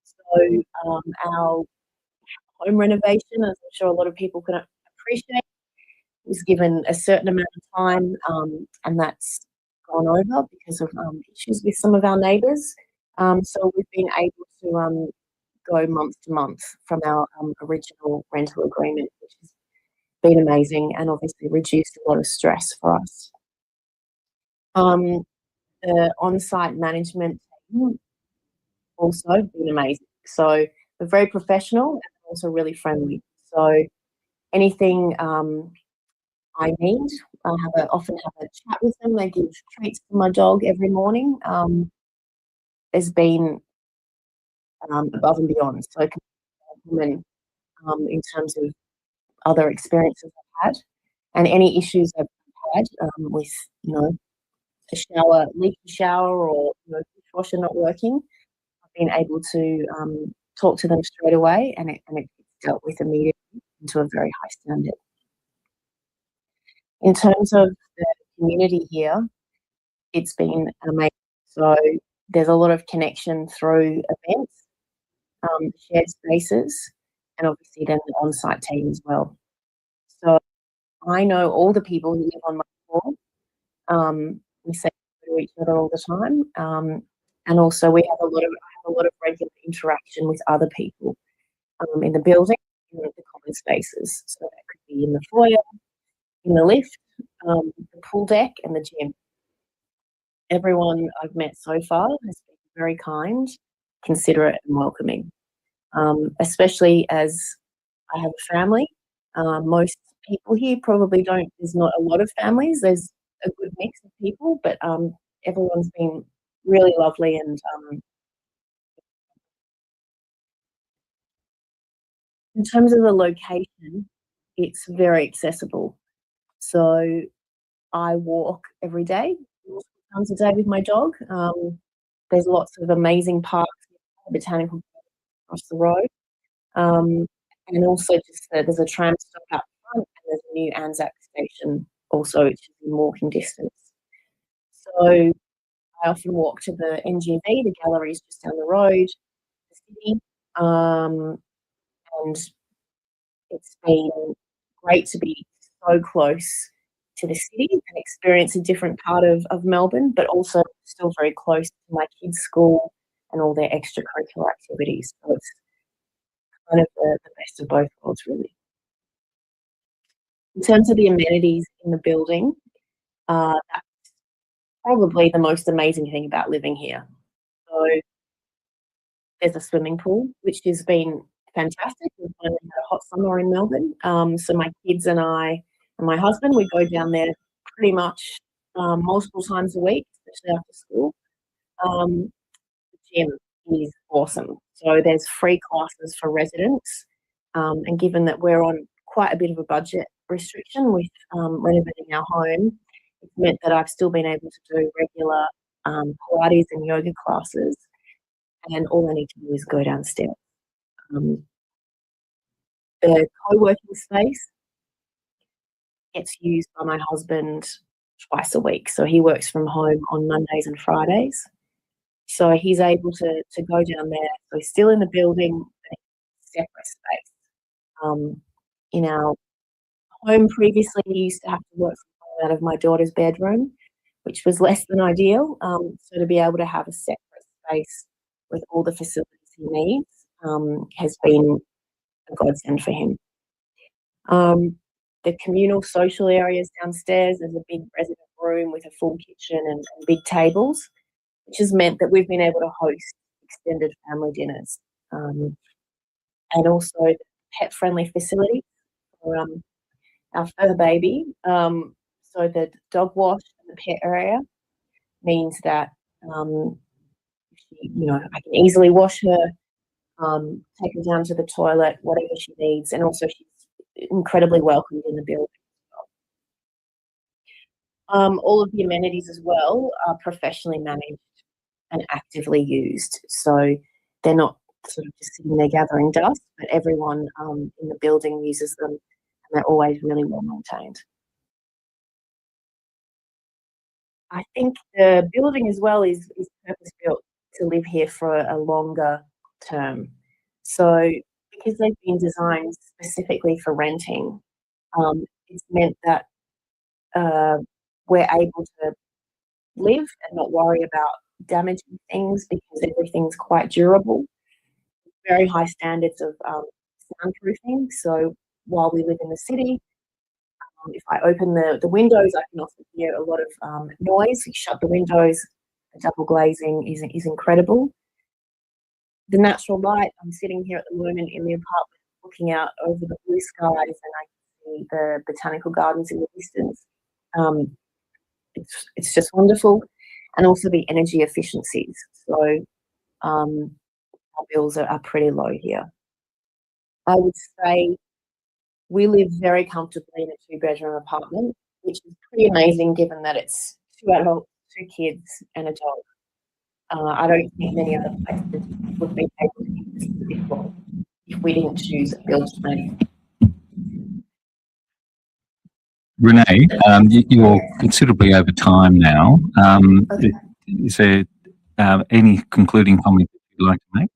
So our home renovation, as I'm sure a lot of people can appreciate, was given a certain amount of time, and that's gone over because of issues with some of our neighbours. So we've been able to go month to month from our original rental agreement, which has been amazing and obviously reduced a lot of stress for us. The on-site management team also been amazing. So we're very professional and also really friendly. So anything I need, I often have a chat with them. They give treats to my dog every morning. There's been above and beyond. So I can compliment in terms of other experiences I've had and any issues I've had with, a shower, leaky shower, or dishwasher not working. I've been able to talk to them straight away, and it's dealt with immediately to a very high standard. In terms of the community here, it's been amazing. So there's a lot of connection through events, shared spaces, and obviously then the on-site team as well. So I know all the people who live on my floor. We say hello to each other all the time. And also I have a lot of regular interaction with other people in the building, in the common spaces. So that could be in the foyer, in the lift, the pool deck and the gym. Everyone I've met so far has been very kind, considerate and welcoming, especially as I have a family. Most people here probably don't. There's not a lot of families. There's a good mix of people, but everyone's been really lovely and in terms of the location, it's very accessible. So I walk every day, multiple times a day with my dog. There's lots of amazing parks, botanical gardens across the road. And also just there's a tram stop out front and there's a new Anzac station also, which is in walking distance. So I often walk to the NGV, the galleries just down the road, the city, and it's been great to be so close to the city and experience a different part of Melbourne, but also still very close to my kids' school and all their extracurricular activities. So it's kind of the best of both worlds, really. In terms of the amenities in the building, that's probably the most amazing thing about living here. So there's a swimming pool, which has been fantastic. We've finally had a hot summer in Melbourne. So my kids and I and my husband, we go down there pretty much multiple times a week, especially after school. The gym is awesome. So there's free classes for residents. And given that we're on quite a bit of a budget restriction with renovating our home, it's meant that I've still been able to do regular Pilates and yoga classes, and all I need to do is go downstairs. The co-working space gets used by my husband twice a week. So he works from home on Mondays and Fridays. So he's able to go down there. So he's still in the building, but separate space. In our home previously, he used to have to work from home out of my daughter's bedroom, which was less than ideal. So to be able to have a separate space with all the facilities he needs has been a godsend for him. The communal social areas downstairs, there's a big resident room with a full kitchen and big tables, which has meant that we've been able to host extended family dinners. And also pet-friendly facilities for our fur baby. So the dog wash and the pet area means that I can easily wash her, take her down to the toilet, whatever she needs, and also she's incredibly welcomed in the building. All of the amenities as well are professionally managed and actively used. So they're not sort of just sitting there gathering dust, but everyone in the building uses them, and they're always really well maintained. I think the building as well is purpose-built to live here for a longer term. So because they've been designed specifically for renting, it's meant that we're able to live and not worry about damaging things because everything's quite durable. Very high standards of soundproofing. So while we live in the city, if I open the windows, I can also hear a lot of noise. You shut the windows, the double glazing is incredible. The natural light, I'm sitting here at the moment in the apartment looking out over the blue skies and I can see the botanical gardens in the distance. It's just wonderful. And also the energy efficiencies. So our bills are pretty low here. I would say we live very comfortably in a 2-bedroom apartment, which is pretty amazing given that it's 2 adults, 2 kids and a dog. I don't think many other places would be able to give this before if we didn't choose a build to rent. Renee, you're considerably over time now. Okay. Is there any concluding comment you'd like to make?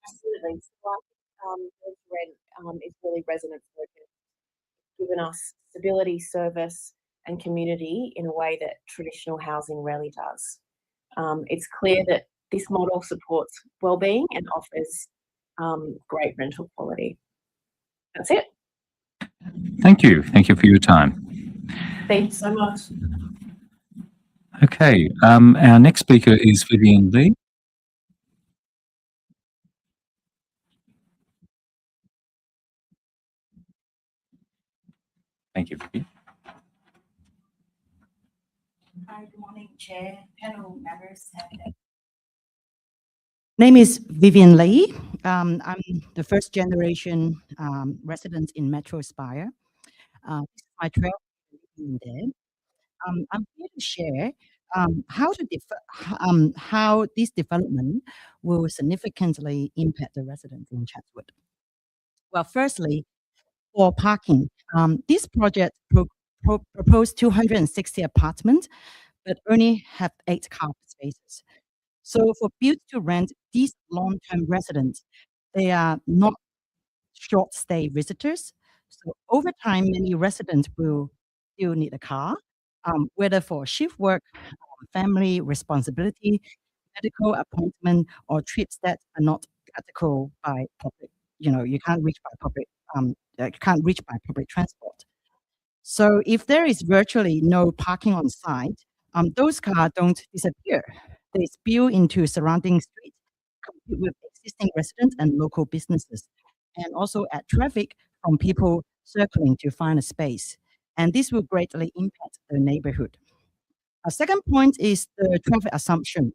Absolutely. So I think build to rent is really resident focused. given us stability, service, and community in a way that traditional housing rarely does. It's clear that this model supports wellbeing and offers great rental quality. That's it. Thank you. Thank you for your time. Thank you so much. Okay, our next speaker is Vivian Lee. Thank you, Vivian. Hi, good morning, Chair, panel members. Name is Vivian Lee. I'm the first generation resident in Metro Spire. This is my 12th year living there. I'm here to share how this development will significantly impact the residents in Chatswood. Well, firstly, for parking, this project proposed 260 apartments, but only have 8 car spaces. So for build to rent, these long-term residents, they are not short stay visitors. So over time, many residents will still need a car, whether for shift work, family responsibility, medical appointment, or trips that are not practical by public. You can't reach by public transport. So if there is virtually no parking on site, those cars don't disappear. They spill into surrounding streets, compete with existing residents and local businesses, and also add traffic from people circling to find a space. And this will greatly impact the neighborhood. A second point is the traffic assumption.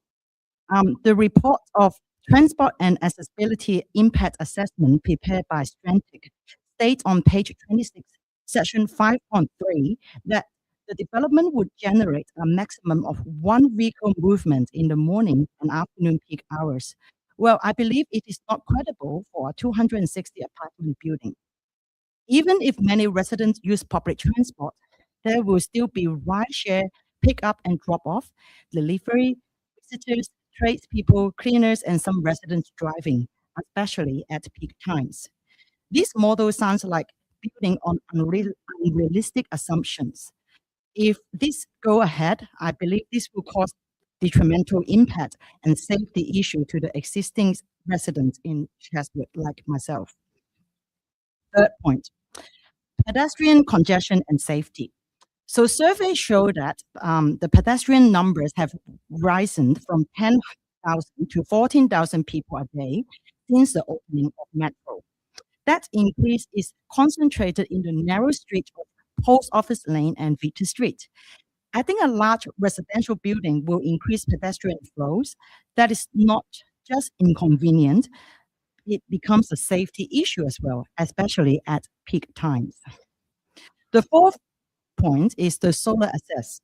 The report of Transport and Accessibility Impact Assessment prepared by Strentic states on page 26, section 5.3, that the development would generate a maximum of 1 vehicle movement in the morning and afternoon peak hours. Well, I believe it is not credible for a 260 apartment building. Even if many residents use public transport, there will still be rideshare, pick up and drop off, delivery, visitors, tradespeople, cleaners, and some residents driving, especially at peak times. This model sounds like building on unrealistic assumptions. If this go ahead, I believe this will cause detrimental impact and safety issue to the existing residents in Chatswood, like myself. Third point, pedestrian congestion and safety. So surveys show that the pedestrian numbers have risen from 10,000 to 14,000 people a day since the opening of Metro. That increase is concentrated in the narrow street of Post Office Lane and Vita Street. I think a large residential building will increase pedestrian flows. That is not just inconvenient, it becomes a safety issue as well, especially at peak times. The fourth point is the solar access.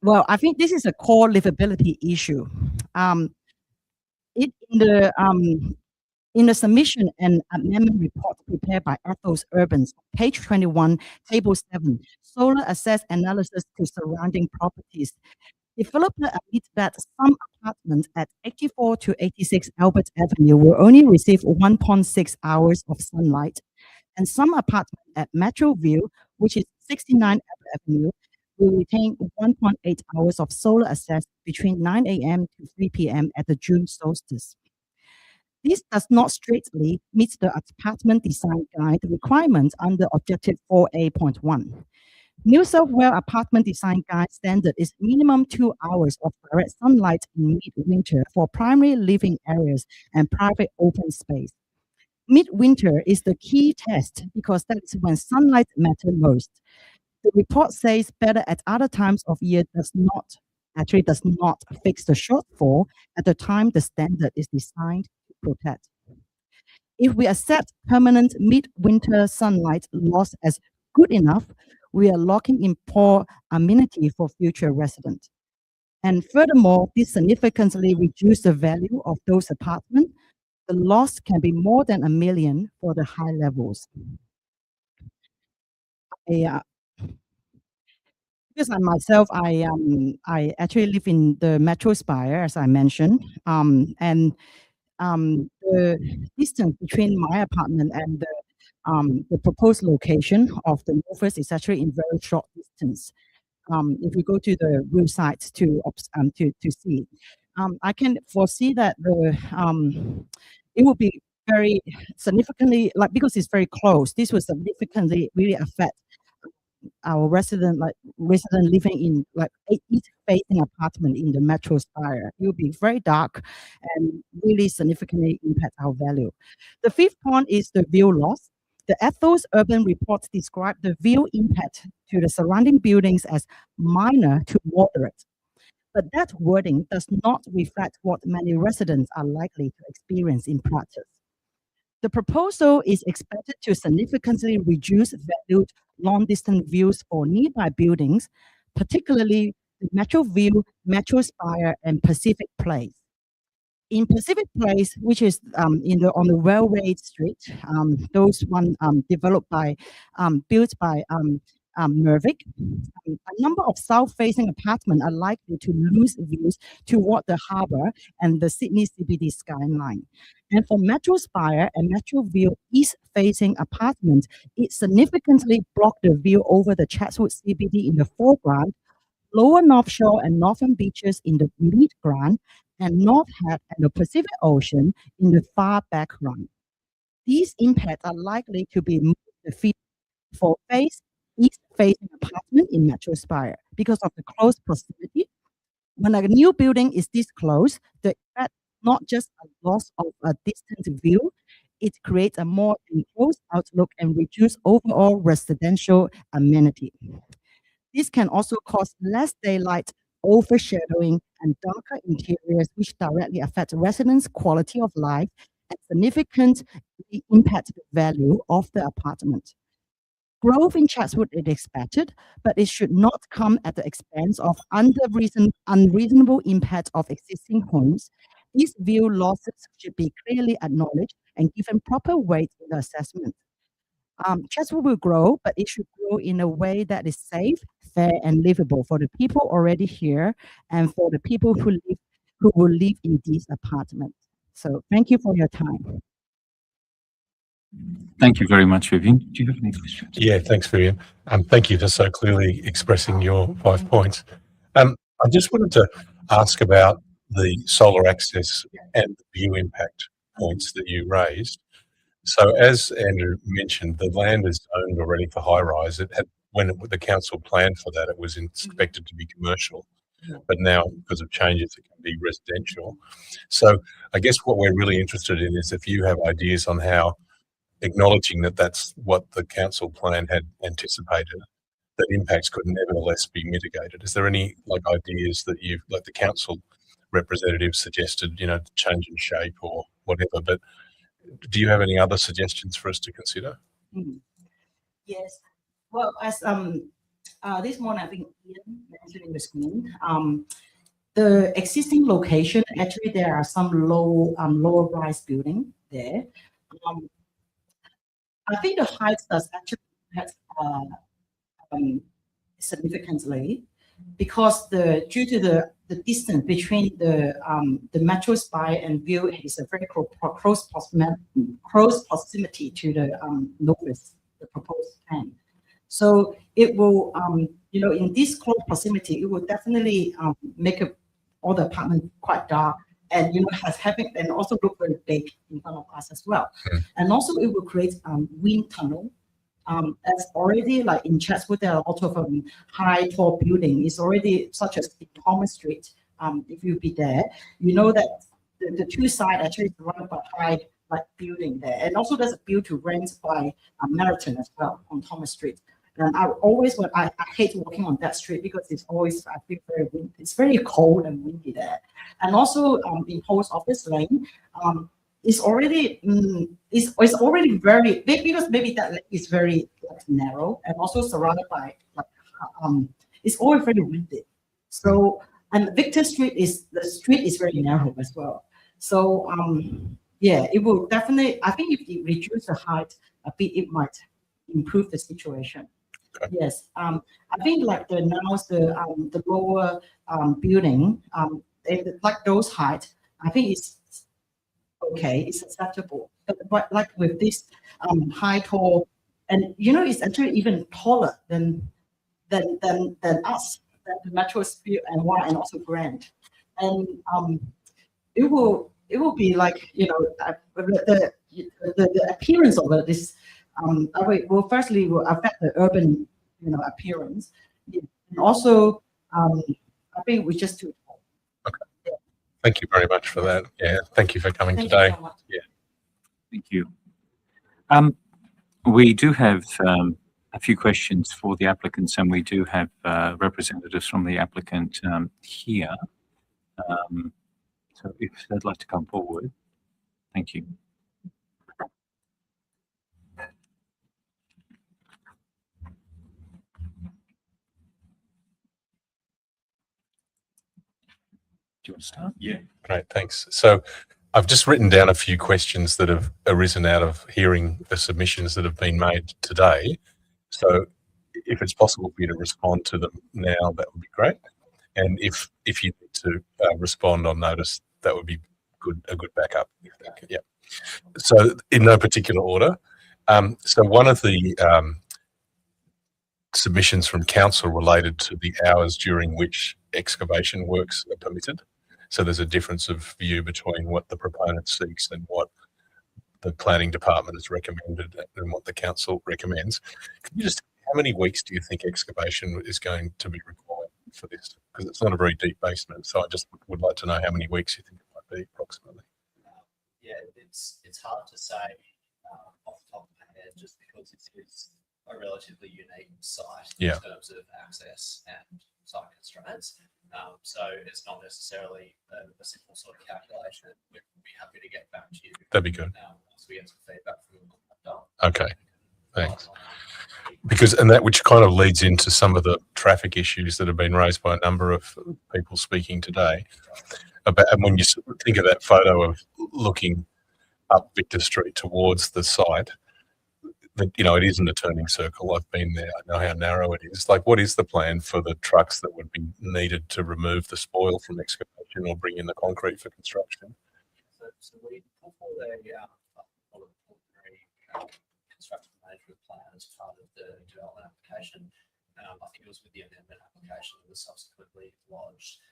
Well, I think this is a core livability issue. In the submission and amendment report prepared by Ethos Urbans, page 21, table 7, solar access analysis to surrounding properties. Developer admits that some apartments at 84 to 86 Albert Avenue will only receive 1.6 hours of sunlight, and some apartments at Metro View, which is 69 Albert Avenue, will retain 1.8 hours of solar access between 9 a.m. to 3 p.m. at the June solstice. This does not strictly meet the apartment design guide requirements under Objective 4A.1. New South Wales Apartment Design Guide standard is minimum 2 hours of direct sunlight in mid-winter for primary living areas and private open space. Midwinter is the key test because that is when sunlight matters most. The report says better at other times of year does not fix the shortfall at the time the standard is designed to protect. If we accept permanent midwinter sunlight loss as good enough, we are locking in poor amenity for future residents. And furthermore, this significantly reduces the value of those apartments. The loss can be more than $1 million for the high levels. Because I actually live in the Metro Spire, as I mentioned, and the distance between my apartment and the the proposed location of the Novus is actually in very short distance. If you go to the real site to see, I can foresee that it will be very significantly, like, because it's very close, this will significantly really affect our resident living in like each facing apartment in the metro spire. It will be very dark and really significantly impact our value. The fifth point is the view loss. The Ethos Urban Report described the view impact to the surrounding buildings as minor to moderate. But that wording does not reflect what many residents are likely to experience in practice. The proposal is expected to significantly reduce valued long-distance views for nearby buildings, particularly the Metro View, Metro Spire, and Pacific Place. In Pacific Place, which is on the Railway Street, those one developed by, built by Mervic, a number of south-facing apartments are likely to lose views toward the harbour and the Sydney CBD skyline. And for Metro Spire and Metro View east-facing apartments, it significantly blocked the view over the Chatswood CBD in the foreground, Lower North Shore and Northern Beaches in the midground, and North Head and the Pacific Ocean in the far background. These impacts are likely to be moved for east-facing apartment in Metro Spire because of the close proximity. When a new building is this close, the effect not just a loss of a distant view, it creates a more enclosed outlook and reduce overall residential amenity. This can also cause less daylight, overshadowing, and darker interiors, which directly affect residents' quality of life and significantly impact the value of the apartment. Growth in Chatswood is expected, but it should not come at the expense of unreasonable impact of existing homes. These view losses should be clearly acknowledged and given proper weight in the assessment. Chatswood will grow, but it should grow in a way that is safe, fair, and livable for the people already here and for the people who will live in these apartments. So thank you for your time. Thank you very much, Vivian. Do you have any questions? Yeah, thanks, Vivian. Thank you for so clearly expressing your 5 points. I just wanted to ask about the solar access and the view impact points that you raised. So as Andrew mentioned, the land is owned already for high rise. When the council planned for that, it was expected to be commercial, but now because of changes, it can be residential. So I guess what we're really interested in is if you have ideas on how, acknowledging that that's what the council plan had anticipated, that impacts could nevertheless be mitigated. Is there any ideas that the council representatives suggested, change in shape or whatever, but do you have any other suggestions for us to consider? Yes. Well, as this morning, I think Ian mentioned in the screen, the existing location, actually there are some lower rise building there. I think the height does actually impact significantly because due to the distance between the Metro Spire and View is a very close proximity to the Novus, the proposed plan. So it will, in this close proximity, it will definitely make all the apartment quite dark, and and also look very big in front of us as well. And also it will create wind tunnel. That's already like in Chatswood, there are a lot of high, tall building. It's already such as in Thomas Street. If you be there, you know that the two sides actually surrounded by high building there, and also there's a build to rent by Marathon as well on Thomas Street. And I hate walking on that street because it's always, I feel very windy. It's very cold and windy there. And also in Post Office Lane, it's already it's already very big because maybe that lane is very narrow and also surrounded by it's always very windy. So and Victor Street the street is very narrow as well. So yeah, it will definitely. I think if you reduce the height a bit, it might improve the situation. Okay. Yes, I think the lower building, like those height, I think it's okay, it's acceptable. but like with this high tall, and it's actually even taller than us, than the Metro Spirit and Y and also Grand, and it will be like the appearance of it is will firstly will affect the urban appearance, and also I think we just too tall. Okay. Thank you very much for that. Yeah, thank you for coming Thank today. you so much. Yeah. Thank you. We do have a few questions for the applicants, and we do have representatives from the applicant here. So if they'd like to come forward, thank you. Do you want to start? Yeah. Great, thanks. So I've just written down a few questions that have arisen out of hearing the submissions that have been made today. So if it's possible for you to respond to them now, that would be great. And if you need to respond on notice, that would be a good backup. Yeah. So in no particular order. So one of the submissions from council related to the hours during which excavation works are permitted. So there's a difference of view between what the proponent seeks and what the planning department has recommended and what the council recommends. Can you just, how many weeks do you think excavation is going to be required for this? Because it's not a very deep basement, so I just would like to know how many weeks you think it might be approximately. Yeah, it's hard to say off the top of my head, just because it is a relatively unique site in terms of access and site constraints. So it's not necessarily a simple sort of calculation. We'd be happy to get back to you. That'd be good. Once we get some feedback from them. Okay, thanks. Because, and that which kind of leads into some of the traffic issues that have been raised by a number of people speaking today. About, and when you think of that photo of looking up Victor Street towards the site, it isn't a turning circle. I've been there. I know how narrow it is. Like, what is the plan for the trucks that would be needed to remove the spoil from excavation or bring in the concrete for construction? So we put forward a preliminary construction management plan as part of the development application. I think it was with the amendment application that was subsequently lodged.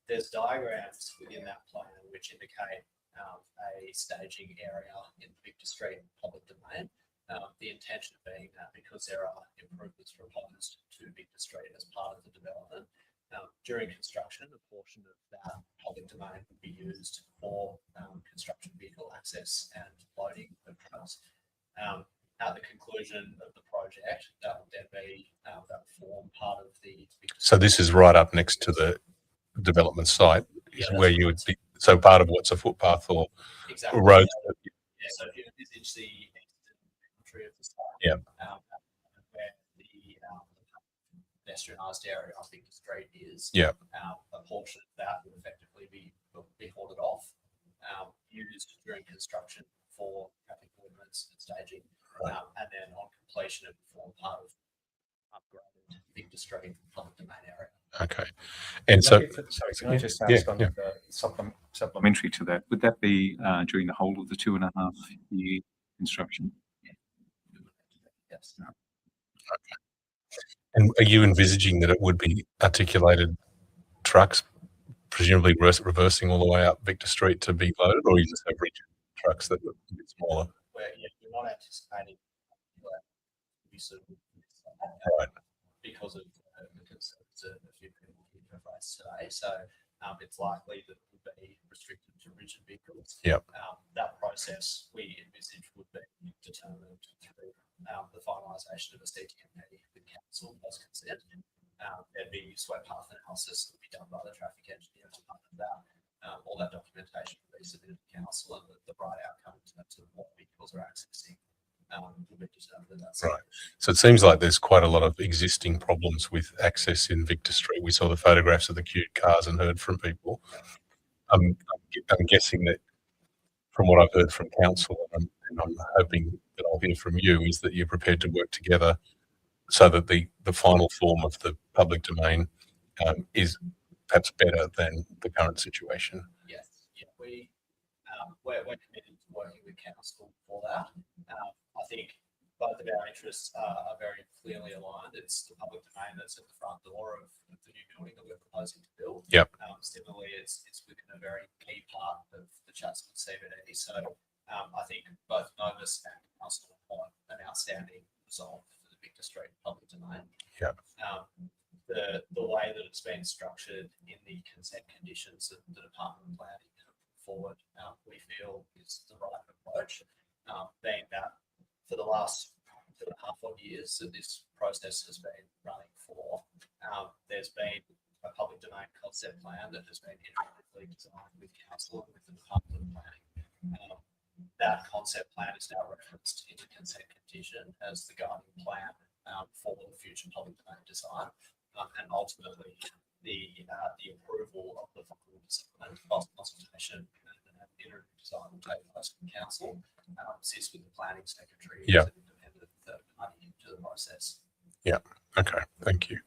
There's diagrams within that plan which indicate a staging area in Victor Street public domain. The intention being that because there are improvements proposed to Victor Street as part of the development, during construction, a portion of that public domain would be used for construction vehicle access and loading of trucks. At the conclusion of the project, that would then be that form part of the. So this is right up next to the development site, where you would be. So part of what's a footpath or road. Yeah. So if you envisage the entry of the site, where the pedestrianised area I think the street is, a portion of that would effectively be hauled off, used during construction for traffic movements and staging, and then on completion it would form part of upgraded Victor Street public domain area. Okay, and so sorry, can I just ask on the supplementary to that? Would that be during the whole of the 2.5 year construction? Yes. Okay. And are you envisaging that it would be articulated trucks, presumably reversing all the way up Victor Street to be loaded, or you just have rigid trucks that are a bit smaller? We're not anticipating use of because of the concerns that a few people have raised today. So it's likely that it will be restricted to rigid vehicles. That process we envisage would be determined through the finalisation of a CTMP with council post consent. There'd be swept path analysis that would be done by the traffic engineer as part of that. All that documentation will be submitted to council, and the right outcome in terms of what vehicles are accessing will be determined. Right. So it seems like there's quite a lot of existing problems with access in Victor Street. We saw the photographs of the queued cars and heard from people. I'm guessing that from what I've heard from council, and I'm hoping that I'll hear from you, is that you're prepared to work together so that the final form of the public domain is perhaps better than the current situation. Yes, we're committed to working with council for that. I think both of our interests are very clearly aligned. It's the public domain that's at the front door of the new building that we're proposing to build. Yep. Similarly, it's within a very key part of the Chatswood CBD. So I think both Novus and council want an outstanding result for the Victor Street public domain. Yep. The way that it's been structured in the consent conditions that the Department of Planning have put forward, we feel is the right approach, being that for the last 2.5 odd years that this process has been running for, there's been a public domain concept plan that has been iteratively designed with council and with the Department of Planning. That concept plan is now referenced in the consent condition as the guiding plan for the future public domain design. And ultimately, the approval of the final design, consultation, and iterative design will take place from council, sits with the planning secretary, Yeah. as an independent third party to the process. Yeah. Okay. Thank you.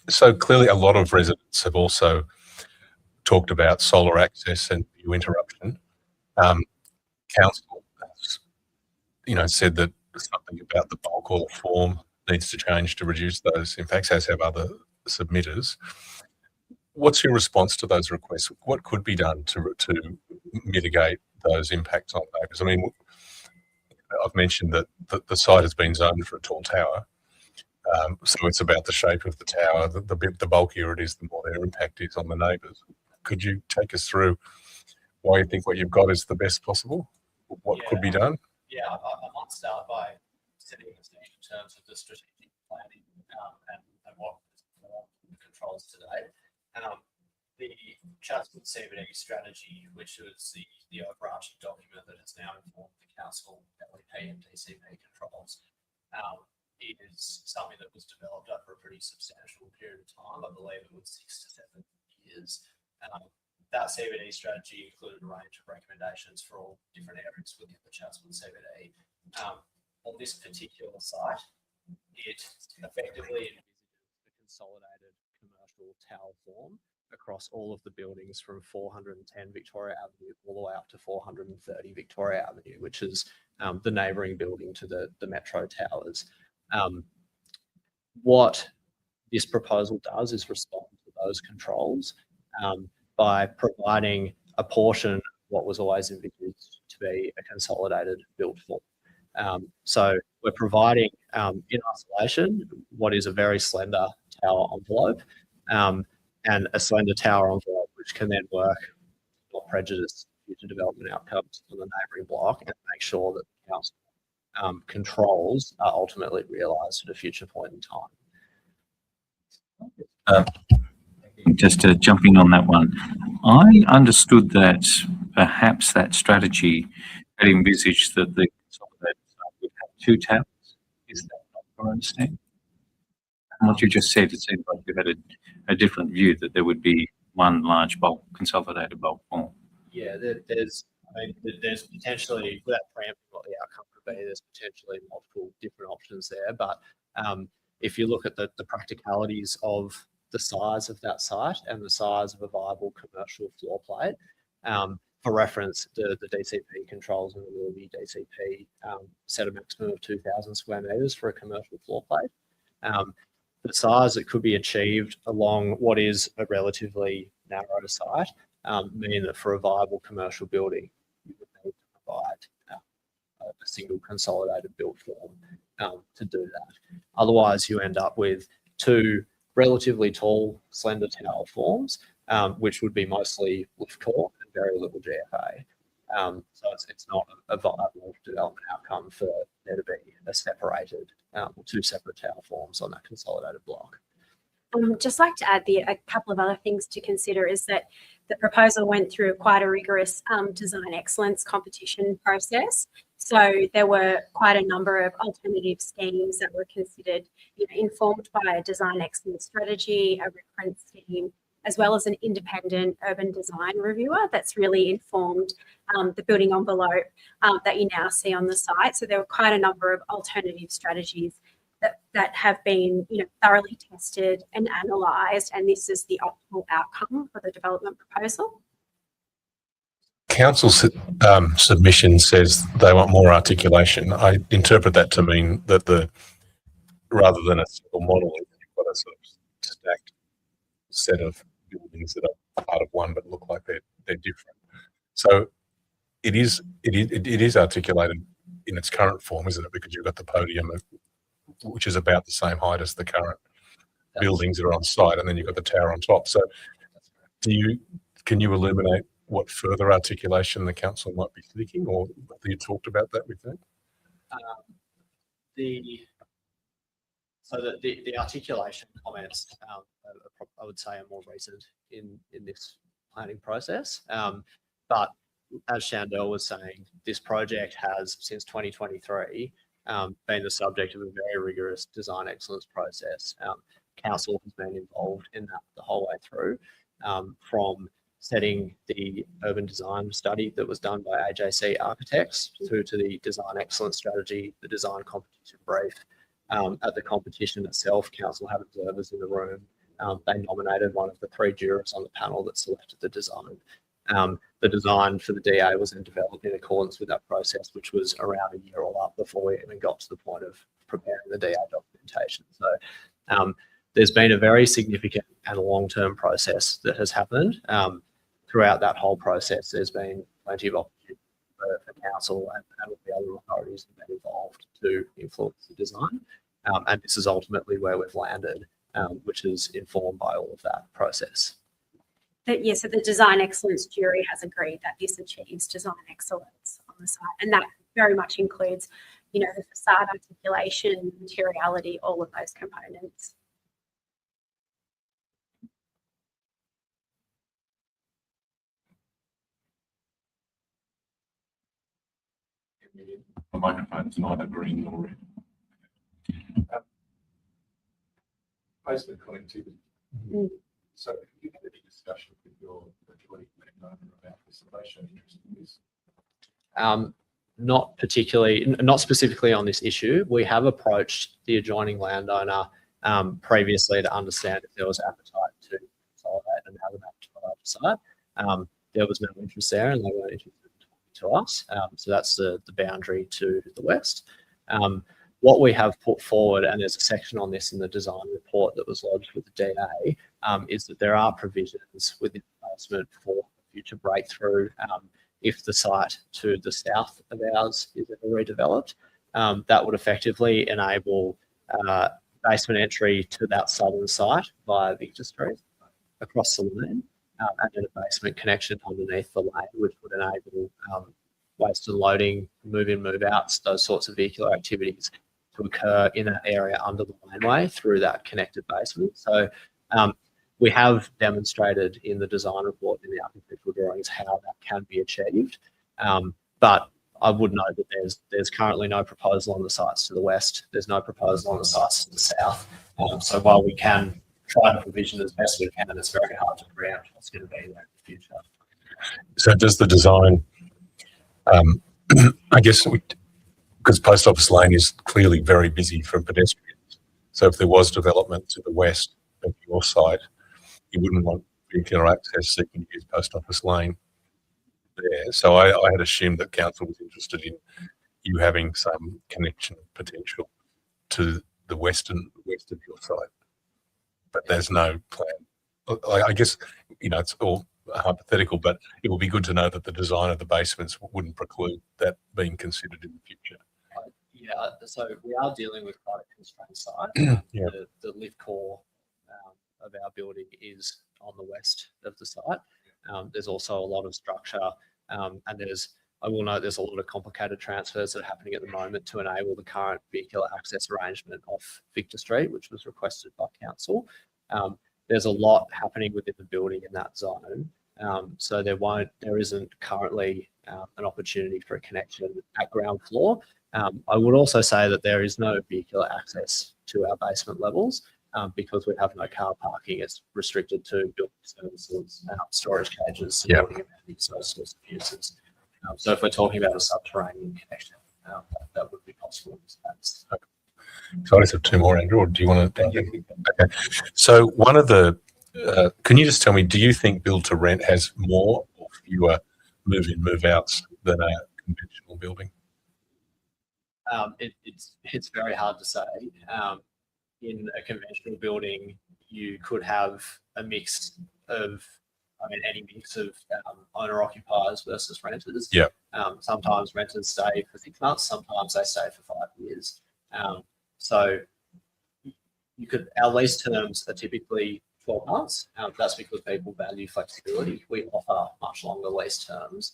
So clearly, a lot of residents have also talked about solar access and view interruption. Council has, said that something about the bulk or the form needs to change to reduce those impacts, as have other submitters. What's your response to those requests? What could be done to mitigate those impacts on neighbours? I mean, I've mentioned that the site has been zoned for a tall tower, so it's about the shape of the tower. The bulkier it is, the more their impact is on the neighbours. Could you take us through why you think what you've got is the best possible? What could be done? Yeah, I might start by setting the stage in terms of the strategic planning and what the controls today. The Chatswood CBD strategy, which was the overarching document that has now informed the council LEP and DCP controls, is something that was developed over a pretty substantial period of time. I believe it was 6 to 7 years. That CBD strategy included a range of recommendations for all different areas within the Chatswood CBD. On this particular site, it effectively envisages a consolidated commercial tower form across all of the buildings from 410 Victoria Avenue all the way up to 430 Victoria Avenue, which is the neighbouring building to the Metro Towers. What this proposal does is respond to those controls by providing a portion of what was always envisaged to be a consolidated built form. So we're providing in isolation what is a very slender tower envelope and a slender tower envelope which can then work to not prejudice future development outcomes on the neighbouring block and make sure that the council controls are ultimately realised at a future point in time. Just to jump in on that one, I understood that perhaps that strategy had envisaged that the consolidated site would have 2 towers. Is that not your understanding? And what you just said, it seemed like you had a different view, that there would be one large bulk, consolidated bulk form. Yeah, there's potentially, without preempting what the outcome could be, there's potentially multiple different options there. But if you look at the practicalities of the size of that site and the size of a viable commercial floor plate, for reference, the DCP controls and the DCP set a maximum of 2,000 square metres for a commercial floor plate. The size that could be achieved along what is a relatively narrow site, meaning that for a viable commercial building, you would need to provide a single consolidated built form to do that. Otherwise, you end up with 2 relatively tall, slender tower forms, which would be mostly lift core and very little GFA. So it's not a viable development outcome for there to be a separated, 2 separate tower forms on that consolidated block. Just like to add a couple of other things to consider is that the proposal went through quite a rigorous design excellence competition process. So there were quite a number of alternative schemes that were considered, informed by a design excellence strategy, a reference scheme, as well as an independent urban design reviewer that's really informed the building envelope that you now see on the site. So there were quite a number of alternative strategies that have been thoroughly tested and analysed, and this is the optimal outcome for the development proposal. council's submission says they want more articulation. I interpret that to mean that rather than a single model, you've got a sort of stacked set of buildings that are part of one but look like they're different. So it is articulated in its current form, isn't it? Because you've got the podium, which is about the same height as the current buildings that are on site, and then you've got the tower on top. So can you illuminate what further articulation the council might be seeking, or have you talked about that with them? The articulation comments, I would say, are more recent in this planning process. But as Chandel was saying, this project has, since 2023, been the subject of a very rigorous design excellence process. Council has been involved in that the whole way through, from setting the urban design study that was done by AJC Architects through to the design excellence strategy, the design competition brief. At the competition itself, council had observers in the room. They nominated one of the 3 jurors on the panel that selected the design. The design for the DA was then developed in accordance with that process, which was around a year or up before we even got to the point of preparing the DA documentation. So there's been a very significant and long-term process that has happened. Throughout that whole process, there's been plenty of opportunity for council and all the other authorities that have been involved to influence the design. And this is ultimately where we've landed, which is informed by all of that process. So the design excellence jury has agreed that this achieves design excellence on the site, and that very much includes, the facade articulation, materiality, all of those components. The microphone's neither green nor red. Basement connectivity. So have you had any discussion with your adjoining landowner about this? Are they showing interest in this? Not specifically on this issue. We have approached the adjoining landowner previously to understand if there was appetite to consolidate and have an appetite site. There was no interest there, and they weren't interested in talking to us. So that's the boundary to the west. What we have put forward, and there's a section on this in the design report that was lodged with the DA, is that there are provisions within the basement for future breakthrough if the site to the south of ours is ever redeveloped. That would effectively enable basement entry to that southern site via Victor Street across the lane, and then a basement connection underneath the lane, which would enable waste and loading, move in, move outs, those sorts of vehicular activities to occur in that area under the laneway through that connected basement. So we have demonstrated in the design report, in the architectural drawings, how that can be achieved. But I would note that there's currently no proposal on the sites to the west. There's no proposal on the sites to the south. So while we can try to provision as best we can, it's very hard to preempt what's going to be there in the future. So does the design, I guess, because Post Office Lane is clearly very busy for pedestrians. So if there was development to the west of your site, you wouldn't want vehicular access, so you can use Post Office Lane there. So I had assumed that council was interested in you having some connection potential to the west of your site, but there's no plan. I guess, it's all hypothetical, but it would be good to know that the design of the basements wouldn't preclude that being considered in the future. Yeah, so we are dealing with quite a constrained site. Yeah. The live core of our building is on the west of the site. There's also a lot of structure, and I will note there's a lot of complicated transfers that are happening at the moment to enable the current vehicular access arrangement off Victor Street, which was requested by council. There's a lot happening within the building in that zone. So there isn't currently an opportunity for a connection at ground floor. I would also say that there is no vehicular access to our basement levels because we have no car parking. It's restricted to building services, storage cages, supporting amenities, those sorts of uses. So if we're talking about a subterranean connection, that would be possible. So I just have two more, Andrew, or do you want to? Okay. So one of the, can you just tell me, do you think build to rent has more or fewer move-in, move-outs than a conventional building? It's very hard to say. In a conventional building, you could have a mix of, any mix of owner-occupiers versus renters. Yeah. Sometimes renters stay for 6 months, sometimes they stay for 5 years. So our lease terms are typically 12 months. That's because people value flexibility. We offer much longer lease terms,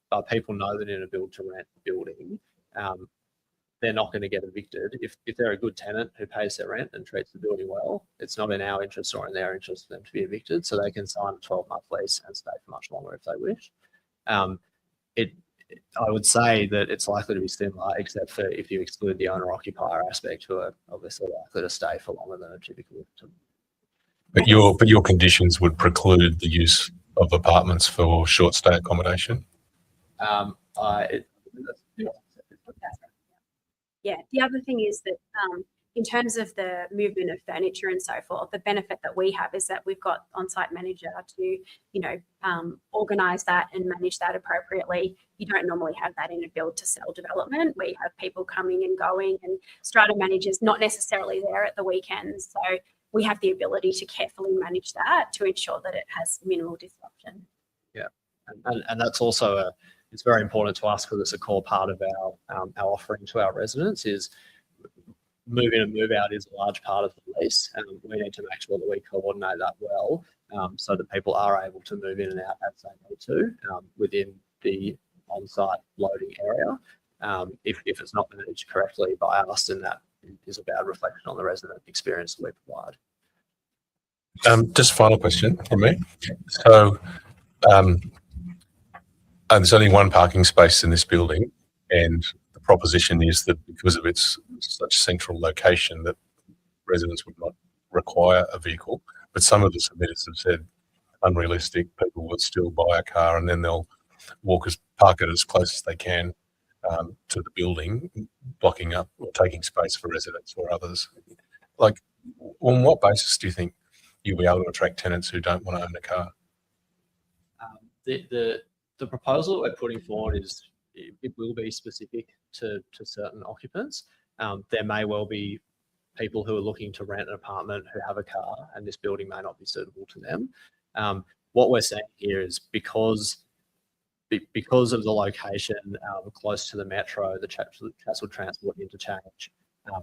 but people know that in a build-to-rent building, they're not going to get evicted. If they're a good tenant who pays their rent and treats the building well, it's not in our interest or in their interest for them to be evicted, so they can sign a 12-month lease and stay for much longer if they wish. I would say that it's likely to be similar, except for if you exclude the owner-occupier aspect, who are obviously likely to stay for longer than a typical tenant. But your conditions would preclude the use of apartments for short stay accommodation? Yeah, the other thing is that in terms of the movement of furniture and so forth, the benefit that we have is that we've got on-site manager to, organise that and manage that appropriately. You don't normally have that in a build-to-sell development where you have people coming and going, and strata managers not necessarily there at the weekends. So we have the ability to carefully manage that to ensure that it has minimal disruption. Yeah, and that's also it's very important to us because it's a core part of our offering to our residents. Is move in and move out is a large part of the lease, and we need to make sure that we coordinate that well, so that people are able to move in and out as they need to within the on-site loading area. If it's not managed correctly by us, then that is a bad reflection on the resident experience that we provide. Just final question from me. So there's only one parking space in this building, and the proposition is that because of its such central location that residents would not require a vehicle. But some of the submitters have said unrealistic. People would still buy a car and then they'll park it as close as they can to the building, blocking up or taking space for residents or others. Like, on what basis do you think you'll be able to attract tenants who don't want to own a car? The proposal that we're putting forward it will be specific to certain occupants. There may well be people who are looking to rent an apartment who have a car, and this building may not be suitable to them. What we're saying here is because of the location close to the metro, the Chatswood Transport Interchange,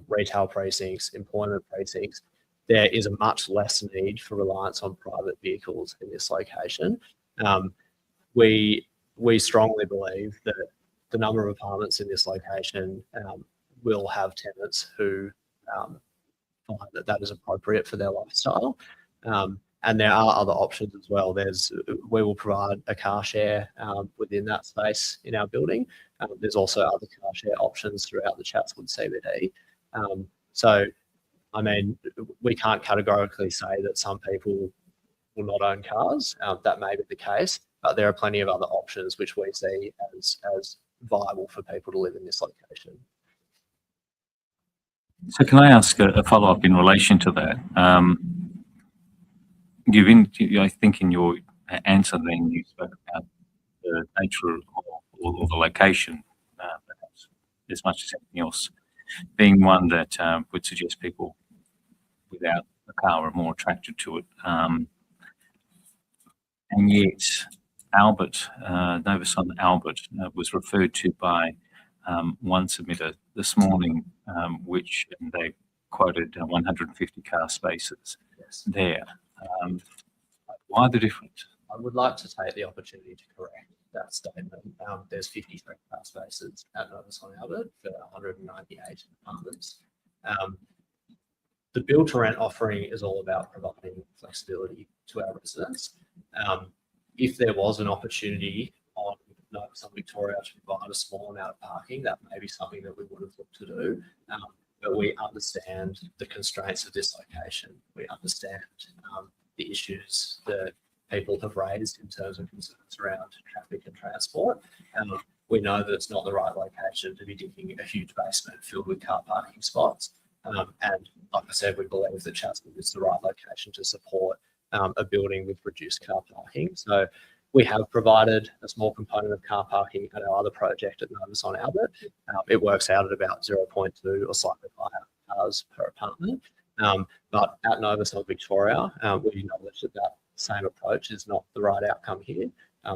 retail precincts, employment precincts, there is a much less need for reliance on private vehicles in this location. We strongly believe that the number of apartments in this location will have tenants who find that is appropriate for their lifestyle. And there are other options as well. We will provide a car share within that space in our building. There's also other car share options throughout the Chatswood CBD. So, I mean, we can't categorically say that some people will not own cars. That may be the case, but there are plenty of other options which we see as viable for people to live in this location. So can I ask a follow-up in relation to that? I think in your answer then you spoke about the nature or the location, perhaps as much as anything else, being one that would suggest people without a car are more attracted to it. And yet Albert, Novus on Albert was referred to by one submitter this morning, which they quoted 150 car spaces there. Why the difference? I would like to take the opportunity to correct that statement. There's 53 car spaces at Novus on Albert for 198 apartments. The build-to-rent offering is all about providing flexibility to our residents. If there was an opportunity on Novus on Victoria to provide a small amount of parking, that may be something that we would have looked to do. But we understand the constraints of this location. We understand the issues that people have raised in terms of concerns around traffic and transport. We know that it's not the right location to be digging a huge basement filled with car parking spots. And like I said, we believe that Chatswood is the right location to support a building with reduced car parking. So We have provided a small component of car parking at our other project at Novus on Albert. It works out at about 0.2 or slightly higher cars per apartment. But at Novus on Victoria, we acknowledge that that same approach is not the right outcome here.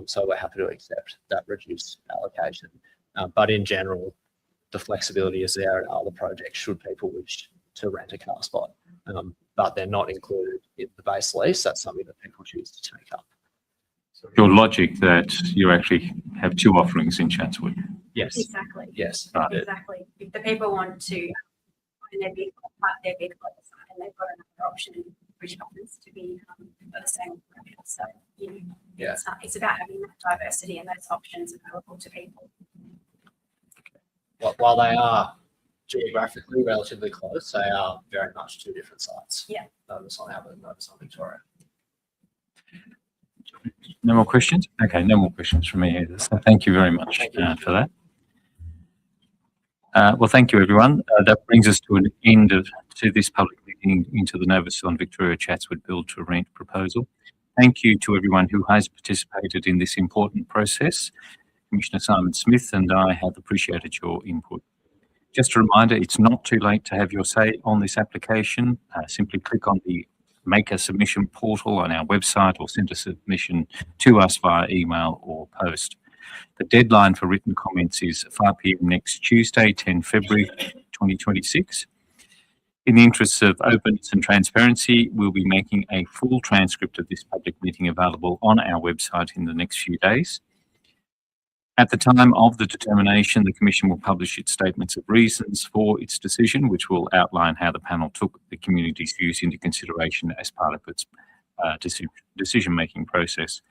So we're happy to accept that reduced allocation. But in general, the flexibility is there at other projects should people wish to rent a car spot. But they're not included in the base lease. That's something that people choose to take up. Your logic that you actually have two offerings in Chatswood. Yes. Exactly. Yes. Exactly. If the people want to own their vehicle, park their vehicle at the site, and they've got another option, which happens to be the same. So, you know, Yeah. it's about having that diversity and those options available to people. While they are geographically relatively close, they are very much two different sites. Yeah. Novus on Albert and Novus on Victoria. No more questions? Okay, no more questions from me either. So thank you very much for that. Well, thank you, everyone. That brings us to an end to this public meeting into the Novus on Victoria Chatswood Build to Rent proposal. Thank you to everyone who has participated in this important process. Commissioner Simon Smith and I have appreciated your input. Just a reminder, it's not too late to have your say on this application. Simply click on the Make a Submission portal on our website or send a submission to us via email or post. The deadline for written comments is 5 p.m. next Tuesday, 10 February 2026. In the interests of openness and transparency, we'll be making a full transcript of this public meeting available on our website in the next few days. At the time of the determination, the Commission will publish its statements of reasons for its decision, which will outline how the panel took the community's views into consideration as part of its decision-making process.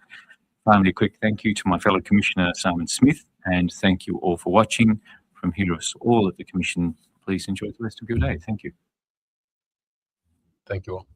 Finally, a quick thank you to my fellow Commissioner Simon Smith, and thank you all for watching. From here to us all at the Commission, please enjoy the rest of your day. Thank you. Thank you all.